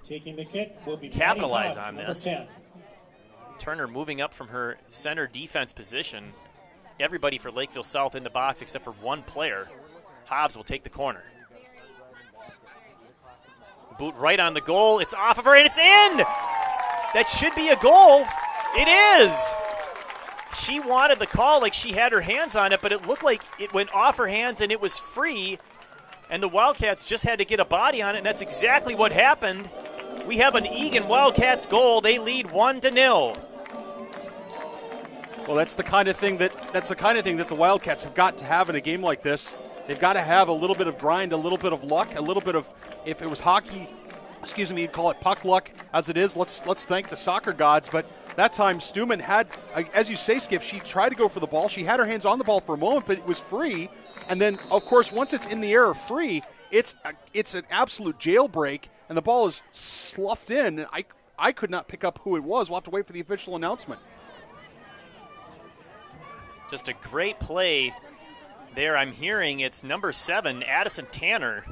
capitalize on this. Turner moving up from her center defense position. Everybody for Lakeville South in the box except for one player. Hobbs will take the corner. Boot right on the goal. It's off of her, and it's in! That should be a goal. It is! She wanted the call like she had her hands on it, but it looked like it went off her hands and it was free, and the Wildcats just had to get a body on it, and that's exactly what happened. We have an Eagan Wildcats goal. They lead 1-0. Well, that's the kind of thing that the Wildcats have got to have in a game like this. They've got to have a little bit of grind, a little bit of luck, a little bit of, if it was hockey, you'd call it puck luck. As it is, let's thank the soccer gods. But that time, Stuman had, as you say, Skip, she tried to go for the ball. She had her hands on the ball for a moment, but it was free. And then, of course, once it's in the air or free, it's an absolute jailbreak, and the ball is sloughed in. And I could not pick up who it was. We'll have to wait for the official announcement. Just a great play there. I'm hearing it's number 7, Addison Tanner,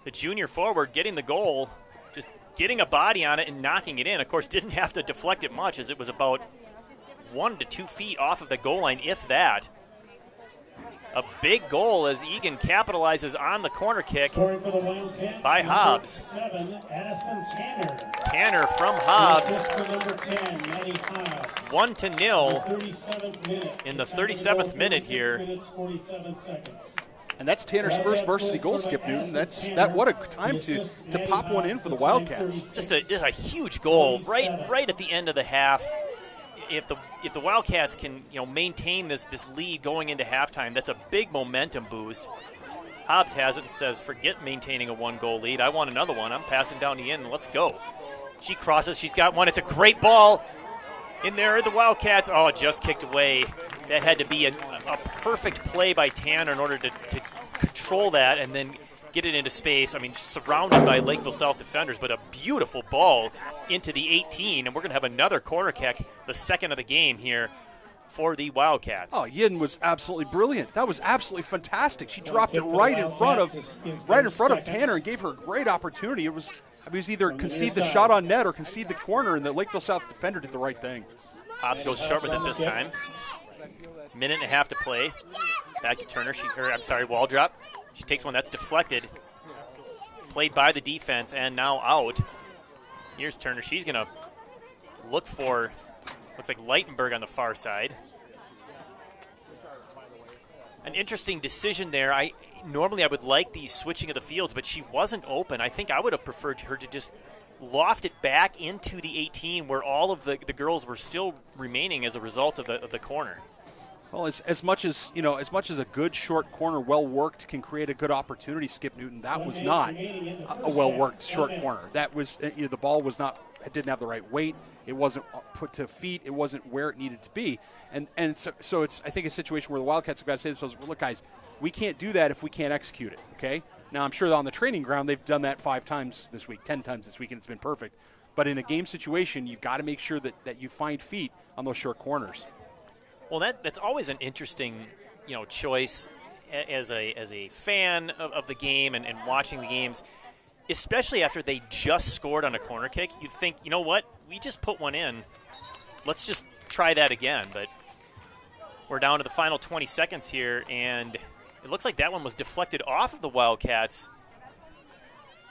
the junior forward, getting the goal, just getting a body on it and knocking it in. Of course, didn't have to deflect it much as it was about 1 to 2 feet off of the goal line, if that. A big goal as Eagan capitalizes on the corner kick by Hobbs. 7, Addison Tanner. Tanner from Hobbs. Number 10, Maddie Hobbs. 1-0 in the 37th minute here. And that's Tanner's first varsity goal, Skip Newton. What a time to pop one in for the Wildcats. Just a huge goal right at the end of the half. If the Wildcats can maintain this lead going into halftime, that's a big momentum boost. Hobbs has it and says, forget maintaining a 1-goal lead. I want another one. I'm passing down the end. Let's go. She crosses. She's got one. It's a great ball. In there, the Wildcats, just kicked away. That had to be a perfect play by Tanner in order to control that and then get it into space. I mean, surrounded by Lakeville South defenders, but a beautiful ball into the 18. And we're going to have another corner kick, the second of the game here for the Wildcats. Oh, Yin was absolutely brilliant. That was absolutely fantastic. She dropped it right in front of Tanner and gave her a great opportunity. It was either concede the shot on net or concede the corner, and the Lakeville South defender did the right thing. Hobbs goes short with it this time. Minute and a half to play. Back to Turner. Wall drop. She takes one that's deflected. Played by the defense and now out. Here's Turner. She's going to look for, looks like Leitenberg on the far side. An interesting decision there. Normally I would like the switching of the fields, but she wasn't open. I think I would have preferred her to just loft it back into the 18 where all of the girls were still remaining as a result of the corner. Well, as much as a good short corner, well worked, can create a good opportunity, Skip Newton, that was not a well worked short corner. That was the ball was not, it didn't have the right weight. It wasn't put to feet. It wasn't where it needed to be. And so it's, I think, a situation where the Wildcats have got to say to themselves, well, look, guys, we can't do that if we can't execute it. Okay. Now I'm sure on the training ground they've done that 5 times this week, 10 times this week, and it's been perfect. But in a game situation, you've got to make sure that you find feet on those short corners. Well, that's always an interesting, choice as a fan of the game and watching the games, especially after they just scored on a corner kick. You think, you know what, we just put one in. Let's just try that again. But we're down to the final 20 seconds here, and it looks like that one was deflected off of the Wildcats.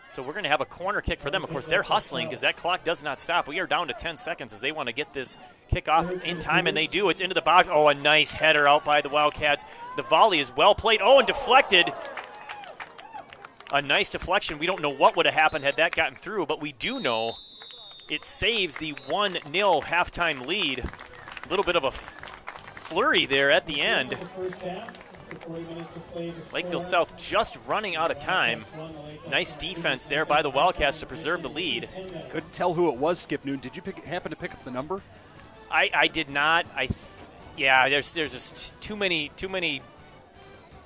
So we're going to have a corner kick for them. Of course, they're hustling because that clock does not stop. We are down to 10 seconds as they want to get this kickoff in time, and they do. It's into the box. Oh, a nice header out by the Wildcats. The volley is well played. Oh, and deflected. A nice deflection. We don't know what would have happened had that gotten through, but we do know it saves the 1-0 halftime lead. A little bit of a flurry there at the end. Lakeville South just running out of time. Nice defense there by the Wildcats to preserve the lead. Couldn't tell who it was, Skip Noon. Did you happen to pick up the number? I did not. There's just too many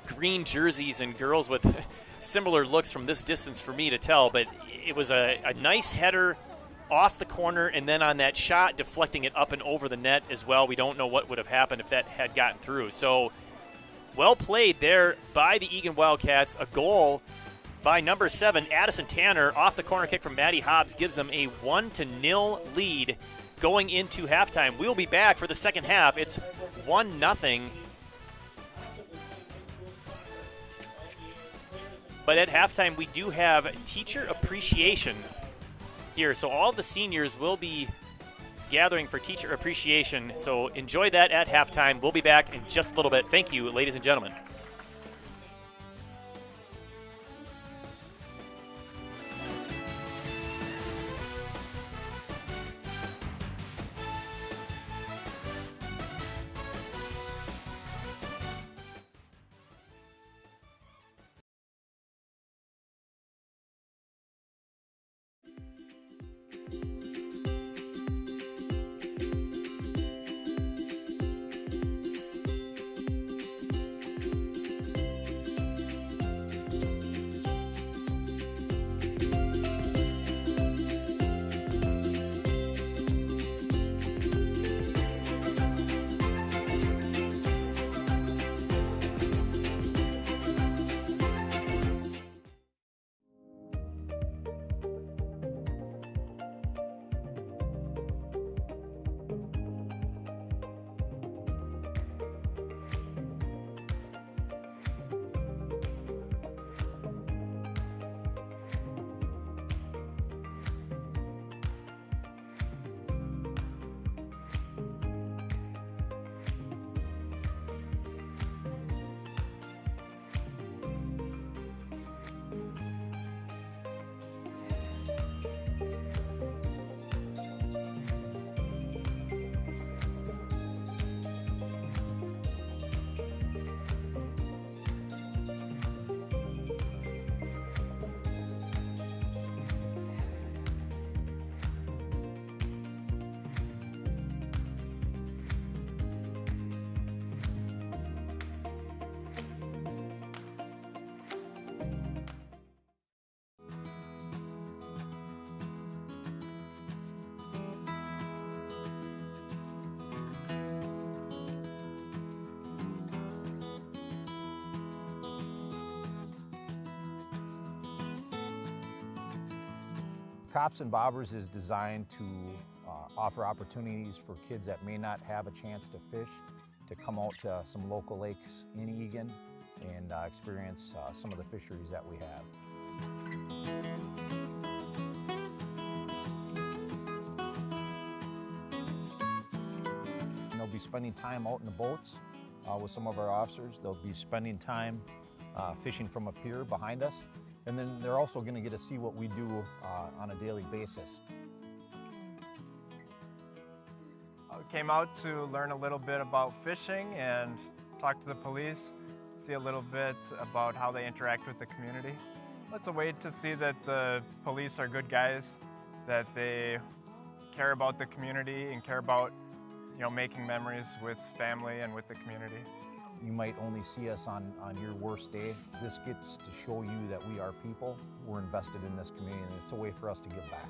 green jerseys and girls with similar looks from this distance for me to tell. But it was a nice header off the corner, and then on that shot, deflecting it up and over the net as well. We don't know what would have happened if that had gotten through. So well played there by the Eagan Wildcats. A goal by number 7, Addison Tanner, off the corner kick from Maddie Hobbs, gives them a 1-0 lead going into halftime. We'll be back for the second half. It's 1-0. But at halftime, we do have teacher appreciation here. So all of the seniors will be gathering for teacher appreciation. So enjoy that at halftime. We'll be back in just a little bit. Thank you, ladies and gentlemen. Cops and Bobbers is designed to offer opportunities for kids that may not have a chance to fish to come out to some local lakes in Eagan and experience some of the fisheries that we have. And they'll be spending time out in the boats with some of our officers. They'll be spending time fishing from a pier behind us. And then they're also going to get to see what we do on a daily basis. I came out to learn a little bit about fishing and talk to the police, see a little bit about how they interact with the community. It's a way to see that the police are good guys, that they care about the community and care about, making memories with family and with the community. You might only see us on your worst day. This gets to show you that we are people. We're invested in this community, and it's a way for us to give back.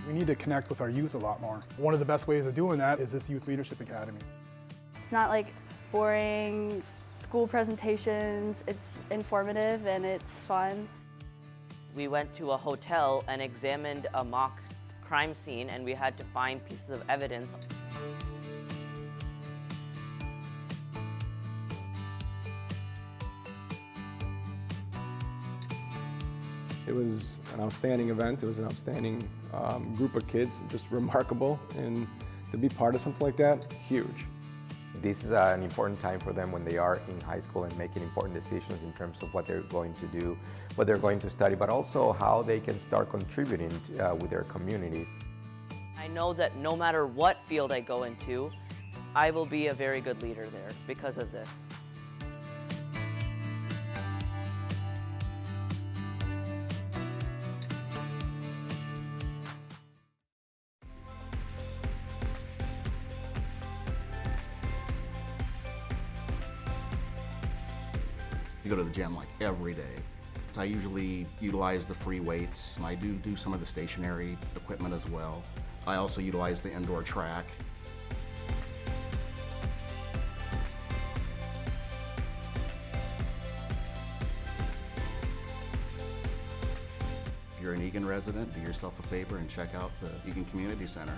We need to connect with our youth a lot more. One of the best ways of doing that is this Youth Leadership Academy. It's not like boring school presentations, it's informative and it's fun. We went to a hotel and examined a mock crime scene, and we had to find pieces of evidence. It was an outstanding event. It was an outstanding group of kids, just remarkable. And to be part of something like that, huge. This is an important time for them when they are in high school and making important decisions in terms of what they're going to do, what they're going to study, but also how they can start contributing with their communities. I know that no matter what field I go into, I will be a very good leader there because of this. You go to the gym like every day. I usually utilize the free weights. I do some of the stationary equipment as well. I also utilize the indoor track. If you're an Eagan resident, do yourself a favor and check out the Eagan Community Center.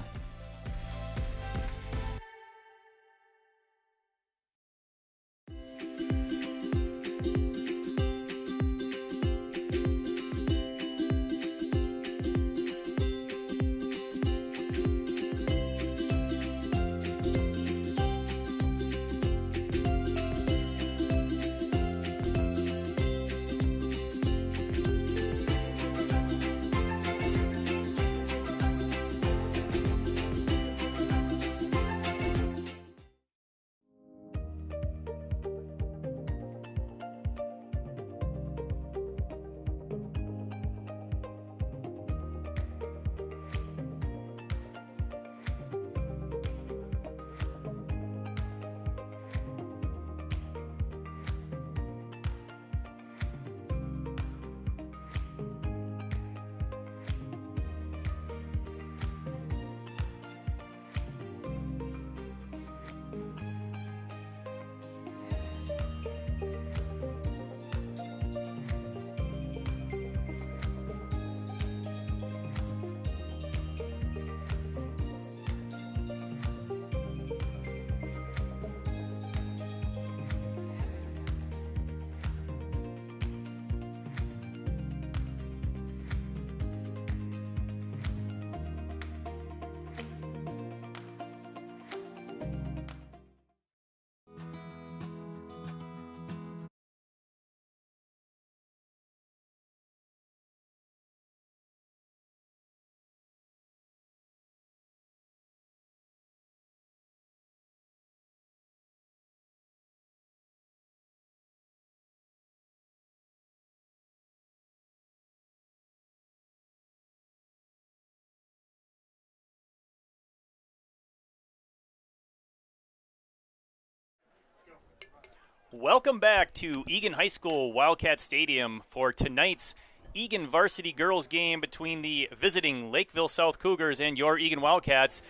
Welcome back to Eagan High School Wildcat Stadium for tonight's Eagan varsity girls game between the visiting Lakeville South Cougars and your Eagan Wildcats.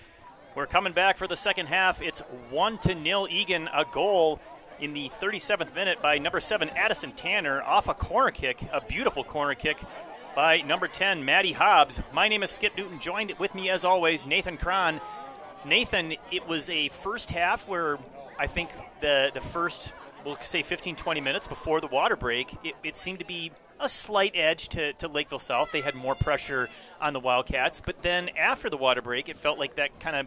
We're coming back for the second half. It's 1-0 Eagan, a goal in the 37th minute by number 7 Addison Tanner off a corner kick, a beautiful corner kick by number 10 Maddie Hobbs. My name is Skip Newton, joined with me as always Nathan Cron. Nathan, it was a first half where I think the first, we'll say 15-20 minutes before the water break, it seemed to be a slight edge to Lakeville South. They had more pressure on the Wildcats, but then after the water break, it felt like that kind of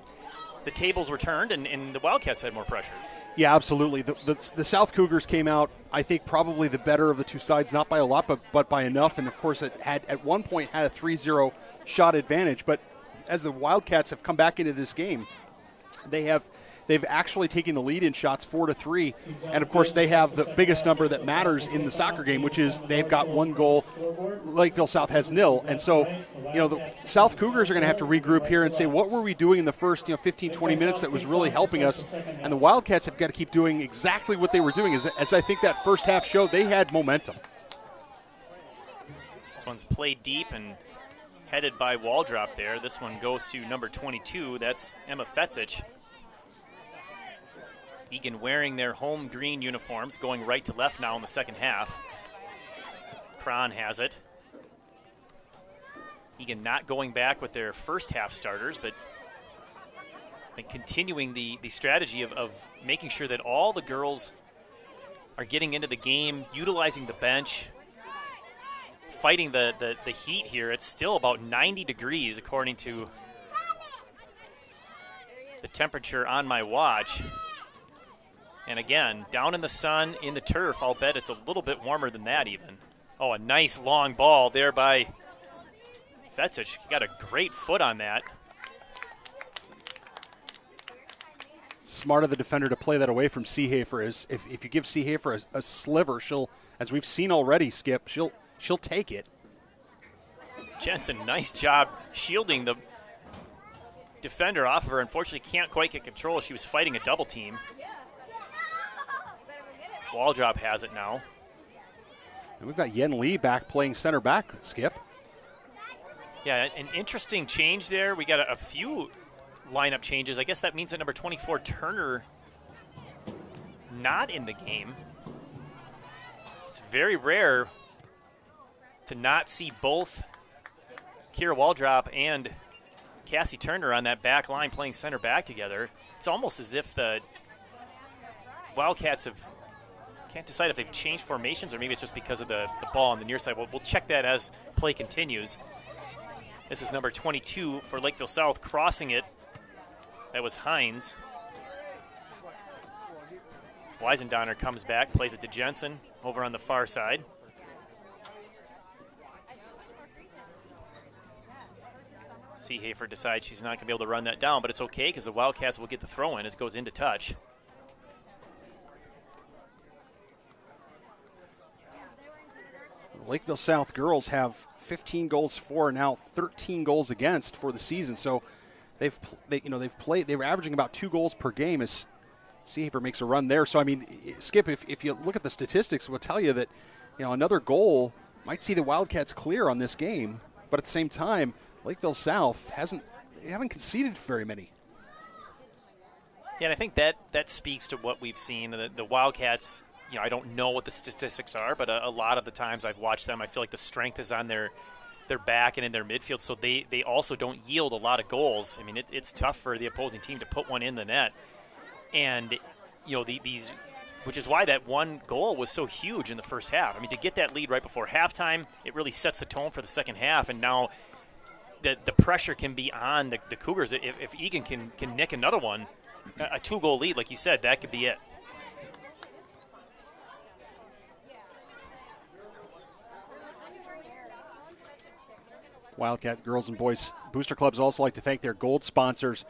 the tables were turned and the Wildcats had more pressure. Yeah, absolutely. The South Cougars came out, I think, probably the better of the two sides, not by a lot, but by enough. And, of course, it had at one point had a 3-0 shot advantage. But as the Wildcats have come back into this game, they've actually taken the lead in shots 4-3. And, of course, they have the biggest number that matters in the soccer game, which is they've got 1 goal. Lakeville South has 0. And so, the South Cougars are going to have to regroup here and say, what were we doing in the first 15, 20 minutes that was really helping us? And the Wildcats have got to keep doing exactly what they were doing. As I think that first half showed, they had momentum. This one's played deep and headed by Waldrop there. This one goes to number 22. That's Emma Fetzich. Eagan wearing their home green uniforms, going right to left now in the second half. Cron has it. Eagan not going back with their first half starters, but continuing the strategy of making sure that all the girls are getting into the game, utilizing the bench, fighting the heat here. It's still about 90 degrees according to the temperature on my watch. And again, down in the sun, in the turf, I'll bet it's a little bit warmer than that even. Oh, a nice long ball there by Fetzich. Got a great foot on that. Smart of the defender to play that away from Seehafer. If you give Seehafer a sliver, she'll, as we've seen already, Skip, she'll take it. Jensen, nice job shielding the defender off of her. Unfortunately, can't quite get control. She was fighting a double team. Waldrop has it now. And we've got Yen Lee back playing center back, Skip. Yeah, an interesting change there. We got a few lineup changes. I guess that means that number 24, Turner, not in the game. It's very rare to not see both Kira Waldrop and Cassie Turner on that back line playing center back together. It's almost as if the Wildcats can't decide if they've changed formations or maybe it's just because of the ball on the near side. We'll check that as play continues. This is number 22 for Lakeville South crossing it. That was Hines. Weisendonner comes back, plays it to Jensen over on the far side. Seehafer decides she's not going to be able to run that down, but it's okay because the Wildcats will get the throw in as it goes into touch. Lakeville South girls have 15 goals for, now 13 goals against for the season. So they were averaging about 2 goals per game as Seehafer makes a run there. So I mean, Skip, if you look at the statistics, it will tell you that another goal might see the Wildcats clear on this game. But at the same time, Lakeville South haven't conceded very many. Yeah, and I think that speaks to what we've seen. The Wildcats. I don't know what the statistics are, but a lot of the times I've watched them, I feel like the strength is on their back and in their midfield, so they also don't yield a lot of goals. I mean, it's tough for the opposing team to put one in the net. And, these, which is why that one goal was so huge in the first half. I mean, to get that lead right before halftime, it really sets the tone for the second half, and now the pressure can be on the Cougars. If Eagan can nick another one, a 2-goal lead, like you said, that could be it. Wildcat girls and boys booster clubs also like to thank their gold sponsors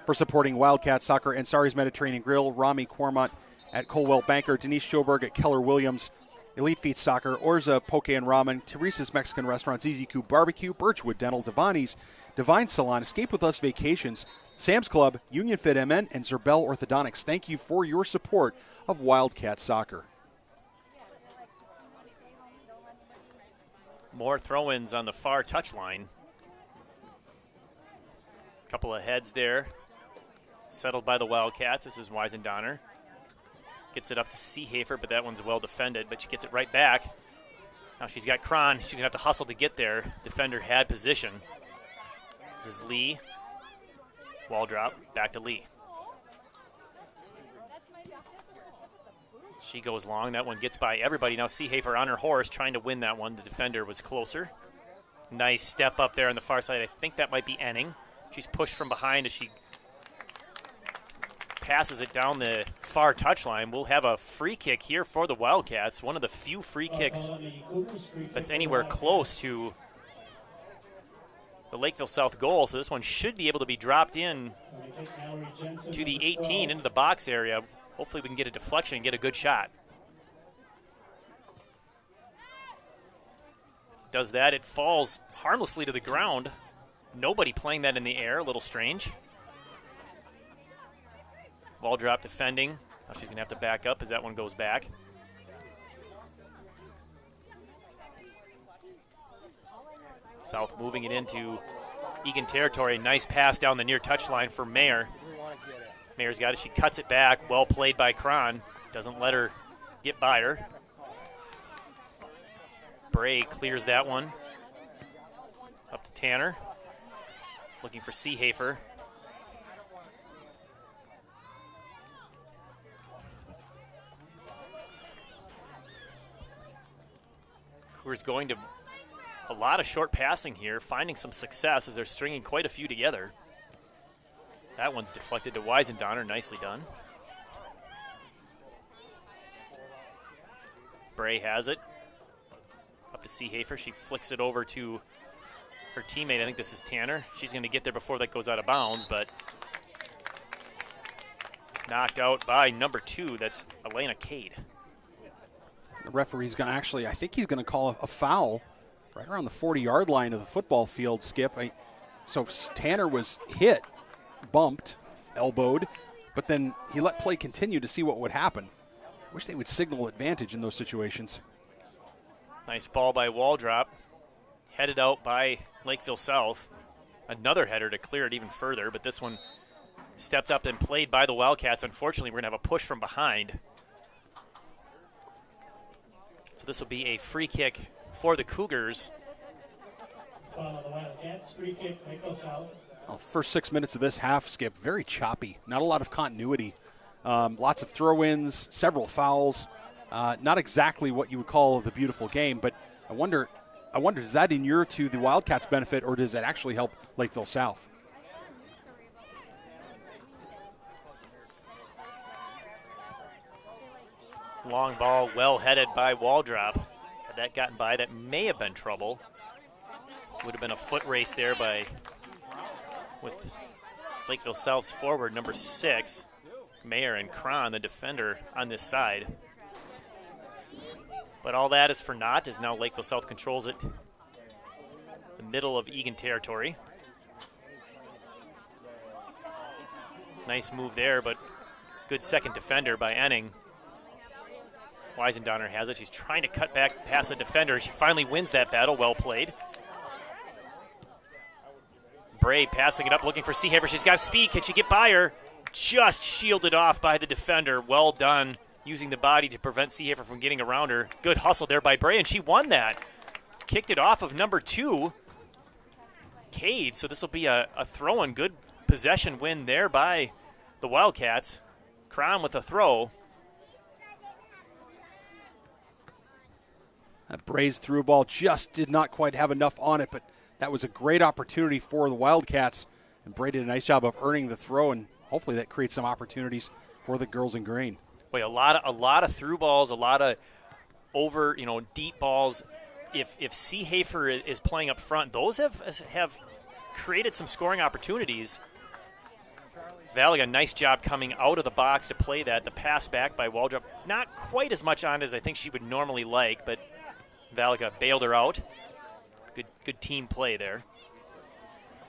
for supporting Wildcat Soccer: Ansari's Mediterranean Grill, Rami Cormont at Colwell Banker, Denise Schoberg at Keller Williams, Elite Feet Soccer, Orza Poke and Ramen, Teresa's Mexican Restaurants, Easy Coop Barbecue, Birchwood Dental, Devani's, Divine Salon, Escape With Us Vacations, Sam's Club, Union Fit MN, and Zerbel Orthodontics. Thank you for your support of Wildcat Soccer. More throw-ins on the far touchline. Couple of heads there. Settled by the Wildcats. This is Weisendoner. Gets it up to Seehafer, but that one's well defended, but she gets it right back. Now she's got Cron. She's going to have to hustle to get there. Defender had position. This is Lee. Wall drop. Back to Lee. She goes long. That one gets by everybody. Now Seehafer on her horse trying to win that one. The defender was closer. Nice step up there on the far side. I think that might be Enning. She's pushed from behind as she passes it down the far touchline. We'll have a free kick here for the Wildcats. One of the few free kicks that's anywhere close to the Lakeville South goal. So this one should be able to be dropped in to the 18 into the box area. Hopefully we can get a deflection and get a good shot. Does that. It falls harmlessly to the ground. Nobody playing that in the air. A little strange. Ball drop defending. Now she's going to have to back up as that one goes back. South moving it into Eagan territory. Nice pass down the near touchline for Mayer. Mayer's got it. She cuts it back. Well played by Cron. Doesn't let her get by her. Bray clears that one. Up to Tanner. Looking for Seehafer. Cougars going to a lot of short passing here, finding some success as they're stringing quite a few together. That one's deflected to Weisendoner. Nicely done. Bray has it. Up to Seehafer. She flicks it over to her teammate. I think this is Tanner. She's going to get there before that goes out of bounds, but knocked out by number 2. That's Elena Cade. The referee's going to actually, I think he's going to call a foul right around the 40-yard line of the football field, Skip. So Tanner was hit, bumped, elbowed, but then he let play continue to see what would happen. Wish they would signal advantage in those situations. Nice ball by Waldrop. Headed out by Lakeville South. Another header to clear it even further, but this one stepped up and played by the Wildcats. Unfortunately, we're going to have a push from behind. So this will be a free kick for the Cougars. Follow the Wildcats, free kick, Lakeville South. Well, first 6 minutes of this half, Skip, very choppy. Not a lot of continuity. Lots of throw-ins, several fouls. Not exactly what you would call the beautiful game, but I wonder, does that inure to the Wildcats' benefit, or does that actually help Lakeville South? Long ball, well headed by Waldrop. Had that gotten by, that may have been trouble. Would have been a foot race there with Lakeville South's forward, number 6, Mayer, and Cron, the defender, on this side. But all that is for naught, as now Lakeville South controls it. The middle of Eagan territory. Nice move there, but good second defender by Enning. Weisendoner has it. She's trying to cut back past the defender. She finally wins that battle. Well played. Bray passing it up, looking for Seehafer. She's got speed. Can she get by her? Just shielded off by the defender. Well done, using the body to prevent Seehafer from getting around her. Good hustle there by Bray, and she won that. Kicked it off of number 2, Cade. So this will be a throw-in. Good possession win there by the Wildcats. Cron with a throw. That Bray's through ball just did not quite have enough on it, but that was a great opportunity for the Wildcats. And Bray did a nice job of earning the throw, and hopefully that creates some opportunities for the girls in green. Boy, a lot of through balls, a lot of over, deep balls. If Seehafer is playing up front, those have created some scoring opportunities. Valaga, nice job coming out of the box to play that. The pass back by Waldrop, not quite as much on as I think she would normally like, but Valaga bailed her out. Good team play there.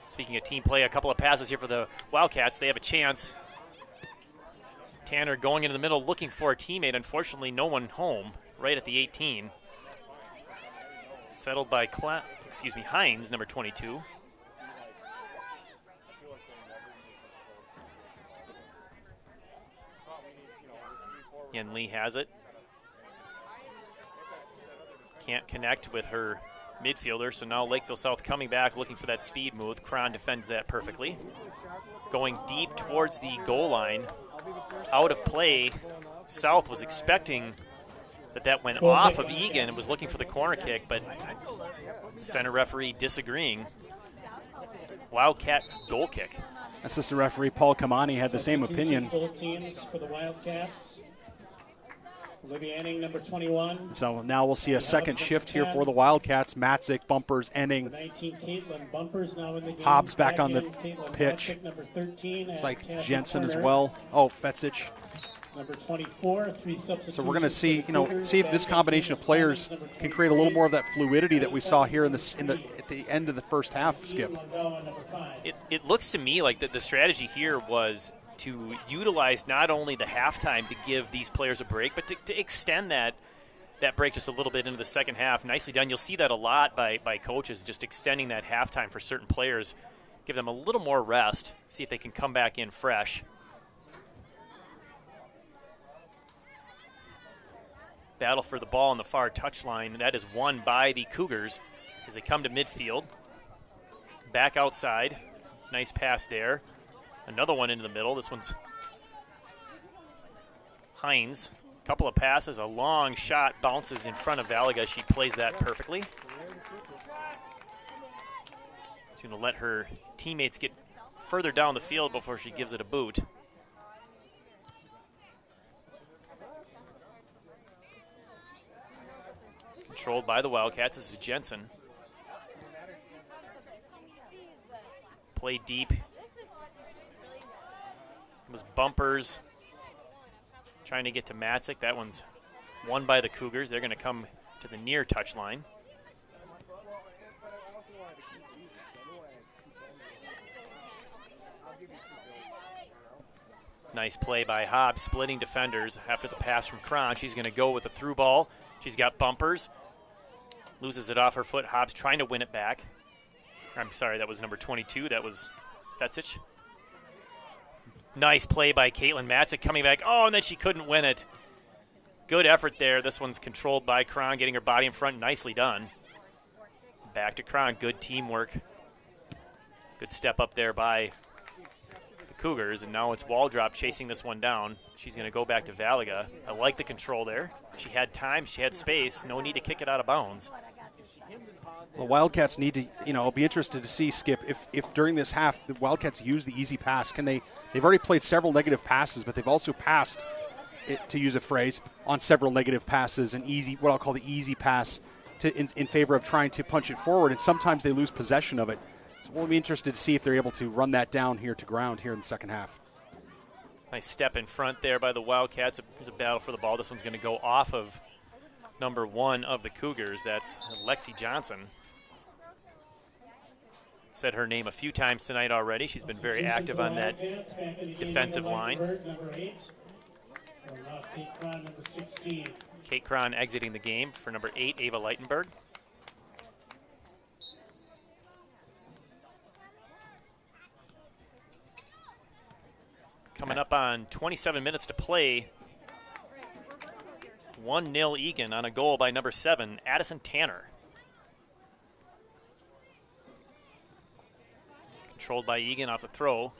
Speaking of team play, a couple of passes here for the Wildcats. They have a chance. Tanner going into the middle looking for a teammate. Unfortunately, no one home right at the 18. Settled by Hines, number 22. Yen Lee has it. Can't connect with her midfielder, so now Lakeville South coming back looking for that speed move. Cron defends that perfectly. Going deep towards the goal line. Out of play. South was expecting that went off of Eagan and was looking for the corner kick, but center referee disagreeing. Wildcat goal kick. Assistant referee Paul Kamani had the same opinion. Both teams for the Wildcats. Olivia Enning, number 21. So now we'll see a second shift here for the Wildcats. Matzik, Bumpers, Enning. 19, Caitlin Bumpers now in the game. Hobbs back on the Caitlin pitch. Matzik, number 13. It's like Cassie Jensen as Turner, well. Oh, Fetzich. Number 24, 3 substitutions. So we're going to see, see if this combination of players can create a little more of that fluidity that we saw here at the end of the first half, Skip. It looks to me like the strategy here was to utilize not only the halftime to give these players a break, but to extend that break just a little bit into the second half. Nicely done. You'll see that a lot by coaches, just extending that halftime for certain players, give them a little more rest, see if they can come back in fresh. Battle for the ball on the far touchline. That is won by the Cougars as they come to midfield. Back outside. Nice pass there. Another one into the middle. This one's Hines. Couple of passes. A long shot bounces in front of Valaga. She plays that perfectly. She's going to let her teammates get further down the field before she gives it a boot. Controlled by the Wildcats. This is Jensen. Play deep. It was Bumpers trying to get to Matzik. That one's won by the Cougars. They're going to come to the near touchline. Nice play by Hobbs, splitting defenders after the pass from Cron. She's going to go with the through ball. She's got Bumpers. Loses it off her foot. Hobbs trying to win it back. I'm sorry, that was number 22. That was Fetzich. Nice play by Caitlin Matzik coming back. Oh, and then she couldn't win it. Good effort there. This one's controlled by Cron, getting her body in front. Nicely done. Back to Cron. Good teamwork. Good step up there by the Cougars. And now it's Waldrop chasing this one down. She's going to go back to Valaga. I like the control there. She had time. She had space. No need to kick it out of bounds. The Wildcats need to, I'll be interested to see, Skip, if during this half the Wildcats use the easy pass. They've already played several negative passes, but they've also passed, to use a phrase, on several negative passes, what I'll call the easy pass in favor of trying to punch it forward, and sometimes they lose possession of it. So we'll be interested to see if they're able to run that down here to ground here in the second half. Nice step in front there by the Wildcats. There's a battle for the ball. This one's going to go off of number 1 of the Cougars. That's Lexi Johnson. Said her name a few times tonight already. She's been very active on that defensive line. Kate Cron exiting the game for number 8, Ava Leitenberg. Coming up on 27 minutes to play. 1-0 Eagan on a goal by number 7, Addison Tanner. Controlled by Eagan off the throw.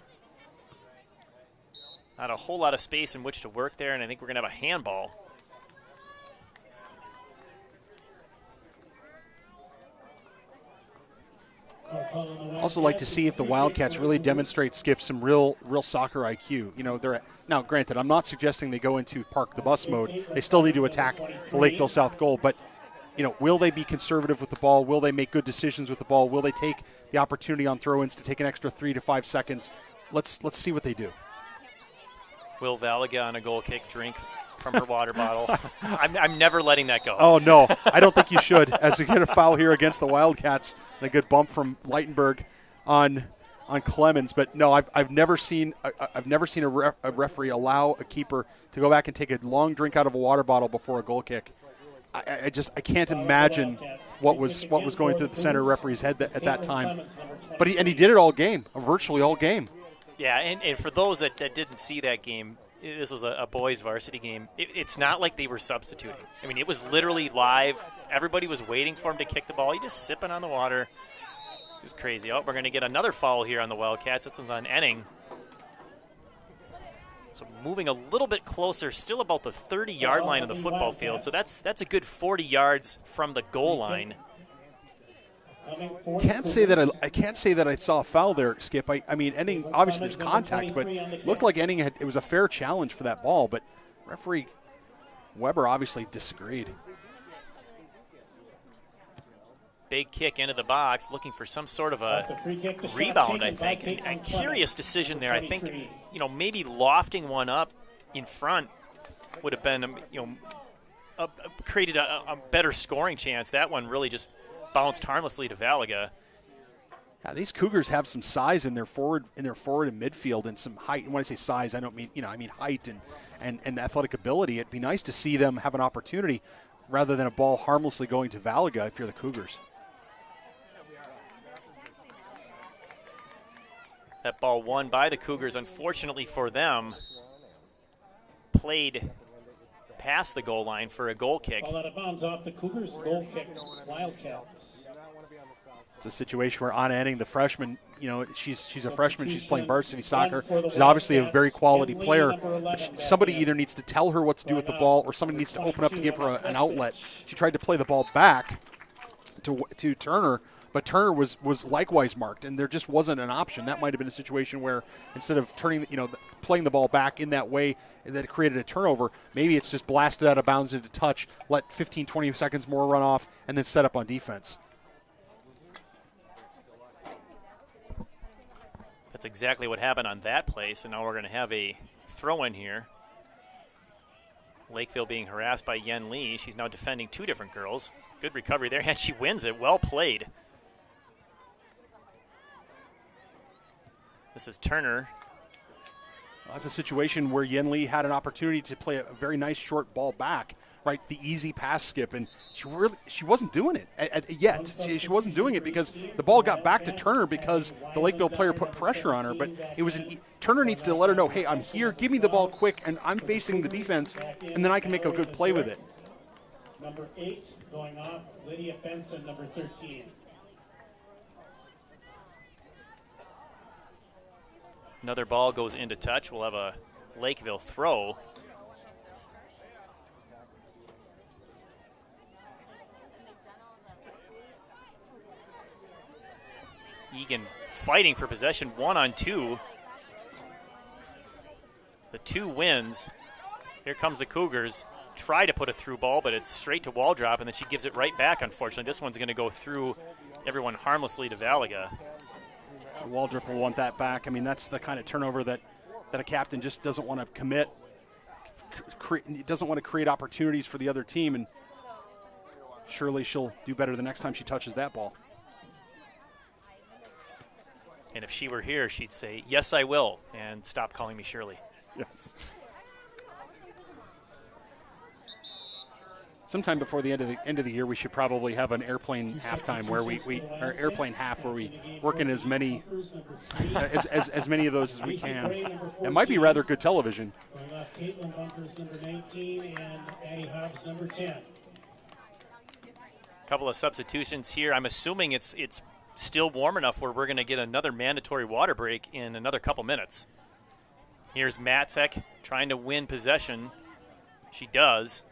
Not a whole lot of space in which to work there, and I think we're going to have a handball. Also like to see if the Wildcats really demonstrate, Skip, some real soccer IQ. Now, granted, I'm not suggesting they go into park the bus mode. They still need to attack the Lakeville South goal, but will they be conservative with the ball? Will they make good decisions with the ball? Will they take the opportunity on throw-ins to take an extra 3 to 5 seconds? Let's see what they do. Will Valaga on a goal kick drink from her water bottle. I'm never letting that go. Oh, no. I don't think you should. As we get a foul here against the Wildcats, and a good bump from Leitenberg on Clemens. But no, I've never seen a referee allow a keeper to go back and take a long drink out of a water bottle before a goal kick. I can't imagine what was going through the center referee's head at that time. But he did it all game, virtually all game. Yeah, and for those that didn't see that game, this was a boys varsity game. It's not like they were substituting. I mean, it was literally live. Everybody was waiting for him to kick the ball. He just sipping on the water. It was crazy. Oh, we're going to get another foul here on the Wildcats. This one's on Enning. So moving a little bit closer, still about the 30-yard line of the football field. So that's a good 40 yards from the goal line. I can't say that I saw a foul there, Skip. I mean, Enning, obviously there's contact, but it looked like Enning it was a fair challenge for that ball, but referee Weber obviously disagreed. Big kick into the box, looking for some sort of a rebound, I think. A curious decision there. I think, maybe lofting one up in front would have been, created a better scoring chance. That one really just bounced harmlessly to Valaga. Yeah, these Cougars have some size in their forward and midfield, and some height. And when I say size, I don't mean I mean height and athletic ability. It'd be nice to see them have an opportunity rather than a ball harmlessly going to Valaga if you're the Cougars. That ball won by the Cougars, unfortunately for them, played past the goal line for a goal kick. Ball out of bounds off the Cougars, goal kick, Wildcats. It's a situation where Anna Enning, the freshman, she's a freshman. She's playing varsity soccer. She's obviously a very quality player. But somebody either needs to tell her what to do with the ball, or somebody needs to open up to give her an outlet. She tried to play the ball back to Turner, but Turner was likewise marked, and there just wasn't an option. That might have been a situation where instead of playing the ball back in that way that created a turnover, maybe it's just blasted out of bounds into touch, let 15, 20 seconds more run off, and then set up on defense. That's exactly what happened on that play, so now we're going to have a throw-in here. Lakeville being harassed by Yen Lee. She's now defending two different girls. Good recovery there, and she wins it. Well played. This is Turner. Well, that's a situation where Yen Lee had an opportunity to play a very nice short ball back, right? The easy pass, Skip, and she wasn't doing it yet. She wasn't doing it because the ball got back to Turner because the Lakeville player put pressure on her. But it was Turner needs to let her know, hey, I'm here. Give me the ball quick, and I'm facing the defense, and then I can make a good play with it. Number 8 going off, Lydia Benson, number 13. Another ball goes into touch. We'll have a Lakeville throw. Eagan fighting for possession, 1-on-2. The 2 wins. Here comes the Cougars. Try to put a through ball, but it's straight to wall drop, and then she gives it right back, unfortunately. This one's going to go through everyone harmlessly to Valaga. Waldrop will want that back. I mean, that's the kind of turnover that a captain just doesn't want to commit. Doesn't want to create opportunities for the other team, and surely she'll do better the next time she touches that ball. And if she were here, she'd say, yes, I will, and stop calling me Shirley. Yes. Sometime before the end of the year, we should probably have an airplane halftime where or airplane half where we work in as many as many of those as we can. It might be rather good television. Going off, Caitlin Bunkers, number 19, and Addie Hobbs, number 10. Couple of substitutions here. I'm assuming it's still warm enough where we're going to get another mandatory water break in another couple minutes. Here's Matzek trying to win possession. She does.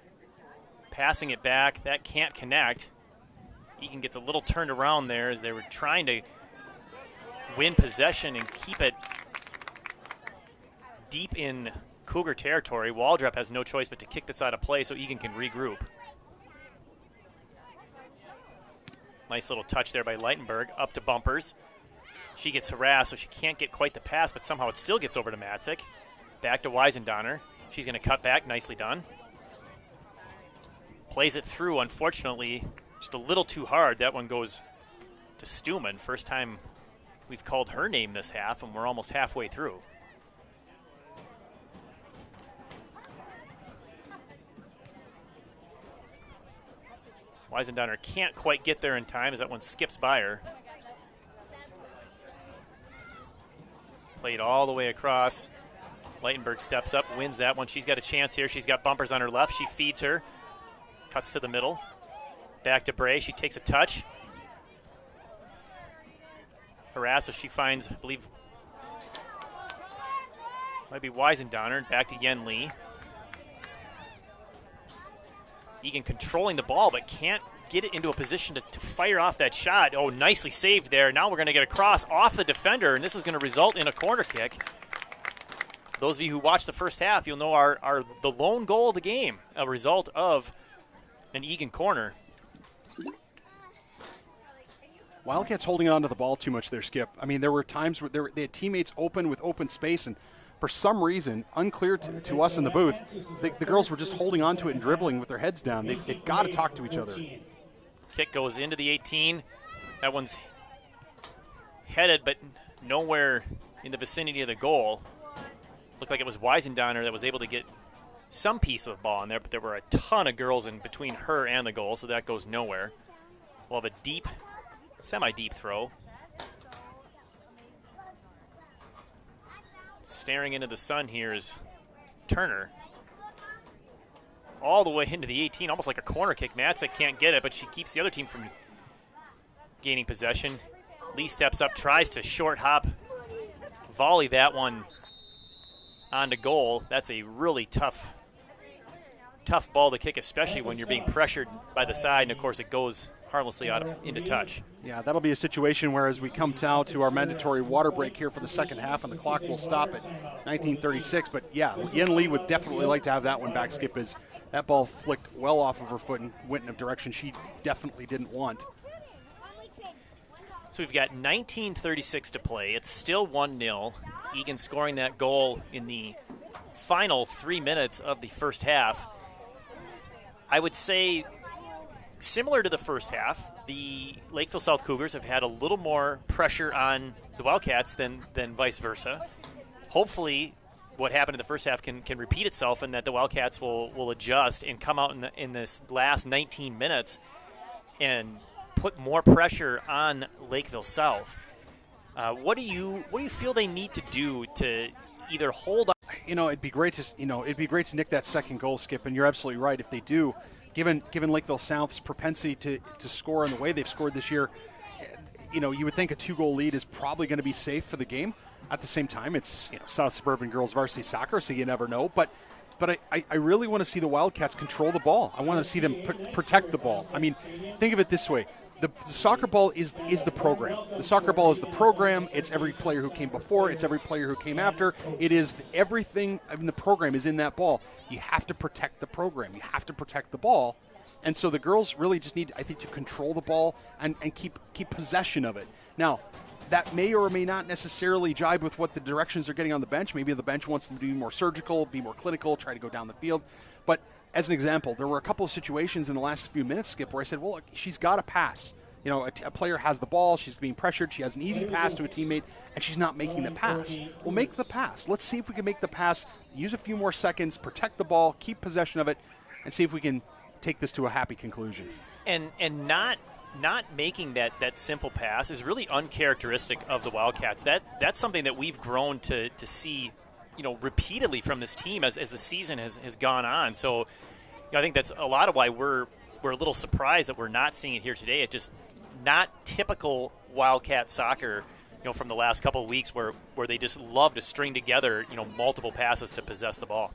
Passing it back, that can't connect. Eagan gets a little turned around there as they were trying to win possession and keep it deep in Cougar territory. Waldrop has no choice but to kick this out of play so Eagan can regroup. Nice little touch there by Leitenberg, up to Bumpers. She gets harassed, so she can't get quite the pass, but somehow it still gets over to Matzek. Back to Weisendonner. She's going to cut back. Nicely done. Plays it through, unfortunately, just a little too hard. That one goes to Stuman. First time we've called her name this half, and we're almost halfway through. Weisendonner can't quite get there in time as that one skips by her. Played all the way across. Leitenberg steps up, wins that one. She's got a chance here. She's got bumpers on her left. She feeds her. Cuts to the middle. Back to Bray. She takes a touch. Harass, so she finds, I believe, might be Weisendonner. Back to Yen Lee. Eagan controlling the ball, but can't get it into a position to fire off that shot. Oh, nicely saved there. Now we're going to get a cross off the defender, and this is going to result in a corner kick. Those of you who watched the first half, you'll know the lone goal of the game, a result of an Eagan corner. Wildcats holding on to the ball too much there, Skip. I mean, there were times where they had teammates open with open space, and for some reason, unclear to us in the booth, the girls were just holding on to it and dribbling with their heads down. They've got to talk to each other. Kick goes into the 18. That one's headed, but nowhere in the vicinity of the goal. Looked like it was Weisendonner that was able to get some piece of the ball in there, but there were a ton of girls in between her and the goal, so that goes nowhere. We'll have a deep, semi-deep throw. Staring into the sun here is Turner. All the way into the 18, almost like a corner kick. Matzek can't get it, but she keeps the other team from gaining possession. Lee steps up, tries to short hop, volley that one onto goal. That's a really tough ball to kick, especially when you're being pressured by the side, and of course it goes harmlessly out into touch. Yeah, that'll be a situation where as we come down to our mandatory water break here for the second half, and the clock will stop at 19:36. But yeah, Yen Lee would definitely like to have that one back, Skip, as that ball flicked well off of her foot and went in a direction she definitely didn't want. So we've got 19:36 to play. It's still 1-0. Eagan scoring that goal in the final 3 minutes of the first half. I would say, similar to the first half, the Lakeville South Cougars have had a little more pressure on the Wildcats than vice versa. Hopefully, what happened in the first half can repeat itself, and that the Wildcats will adjust and come out in this last 19 minutes and put more pressure on Lakeville South. What do you feel they need to do to either hold on? It'd be great to nick that second goal, Skip, and you're absolutely right. If they do, given Lakeville South's propensity to score in the way they've scored this year, you would think a 2-goal lead is probably going to be safe for the game. At the same time, it's South Suburban girls varsity soccer, so you never know. But I really want to see the Wildcats control the ball. I want to see them protect the ball. I mean, think of it this way. The soccer ball is the program. The soccer ball is the program. It's every player who came before. It's every player who came after. It is everything. I mean, the program is in that ball. You have to protect the program. You have to protect the ball. And so the girls really just need, I think, to control the ball and keep possession of it. Now, that may or may not necessarily jibe with what the directions they're getting on the bench. Maybe the bench wants them to be more surgical, be more clinical, try to go down the field. But as an example, there were a couple of situations in the last few minutes, Skip, where I said, well, look, she's got a pass. A player has the ball, she's being pressured, she has an easy pass to a teammate, and she's not making the pass. Well, make the pass. Let's see if we can make the pass, use a few more seconds, protect the ball, keep possession of it, and see if we can take this to a happy conclusion. And not making that simple pass is really uncharacteristic of the Wildcats. That's something that we've grown to see, repeatedly from this team as the season has gone on. So I think that's a lot of why we're a little surprised that we're not seeing it here today. It just not typical Wildcat soccer, from the last couple of weeks where they just love to string together, multiple passes to possess the ball.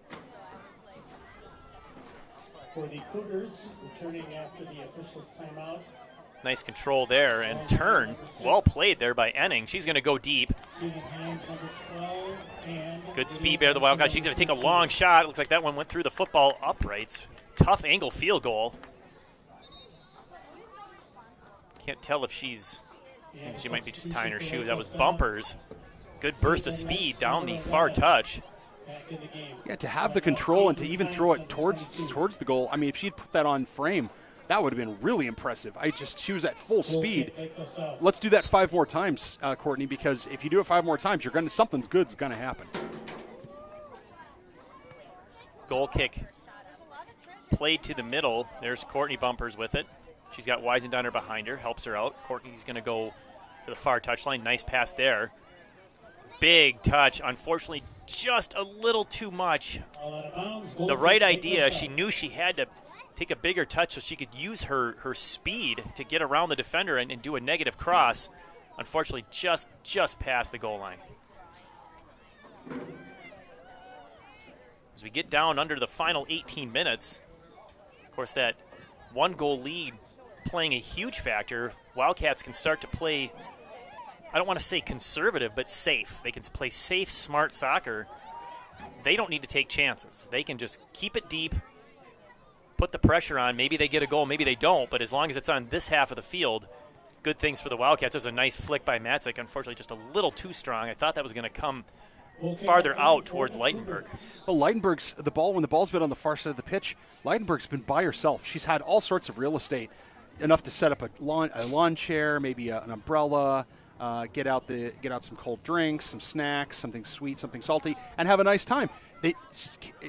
For the Cougars, returning after the officials' timeout. Nice control there, and turn. Well played there by Enning. She's going to go deep. Good speed there, the Wildcats. She's going to take a long shot. It looks like that one went through the football uprights. Tough angle field goal. Can't tell if she might be just tying her shoe. That was bumpers. Good burst of speed down the far touch. Yeah, to have the control and to even throw it towards the goal. I mean, if she'd put that on frame, that would have been really impressive. She was at full speed. Let's do that 5 more times, Courtney, because if you do it 5 more times, something good's going to happen. Goal kick played to the middle. There's Courtney Bumpers with it. She's got Weisendonner behind her, helps her out. Courtney's going to go to the far touchline. Nice pass there. Big touch. Unfortunately, just a little too much. The right idea, she knew she had to take a bigger touch so she could use her speed to get around the defender and do a negative cross. Unfortunately, just past the goal line. As we get down under the final 18 minutes, of course, that 1-goal lead playing a huge factor. Wildcats can start to play, I don't want to say conservative, but safe. They can play safe, smart soccer. They don't need to take chances. They can just keep it deep, put the pressure on. Maybe they get a goal, maybe they don't, but as long as it's on this half of the field, good things for the Wildcats. There's a nice flick by Matzik, unfortunately just a little too strong. I thought that was going to come farther out towards Leitenberg. Well, Leitenberg's when the ball's been on the far side of the pitch, Leitenberg's been by herself. She's had all sorts of real estate, enough to set up a lawn chair, maybe an umbrella, get out some cold drinks, some snacks, something sweet, something salty, and have a nice time.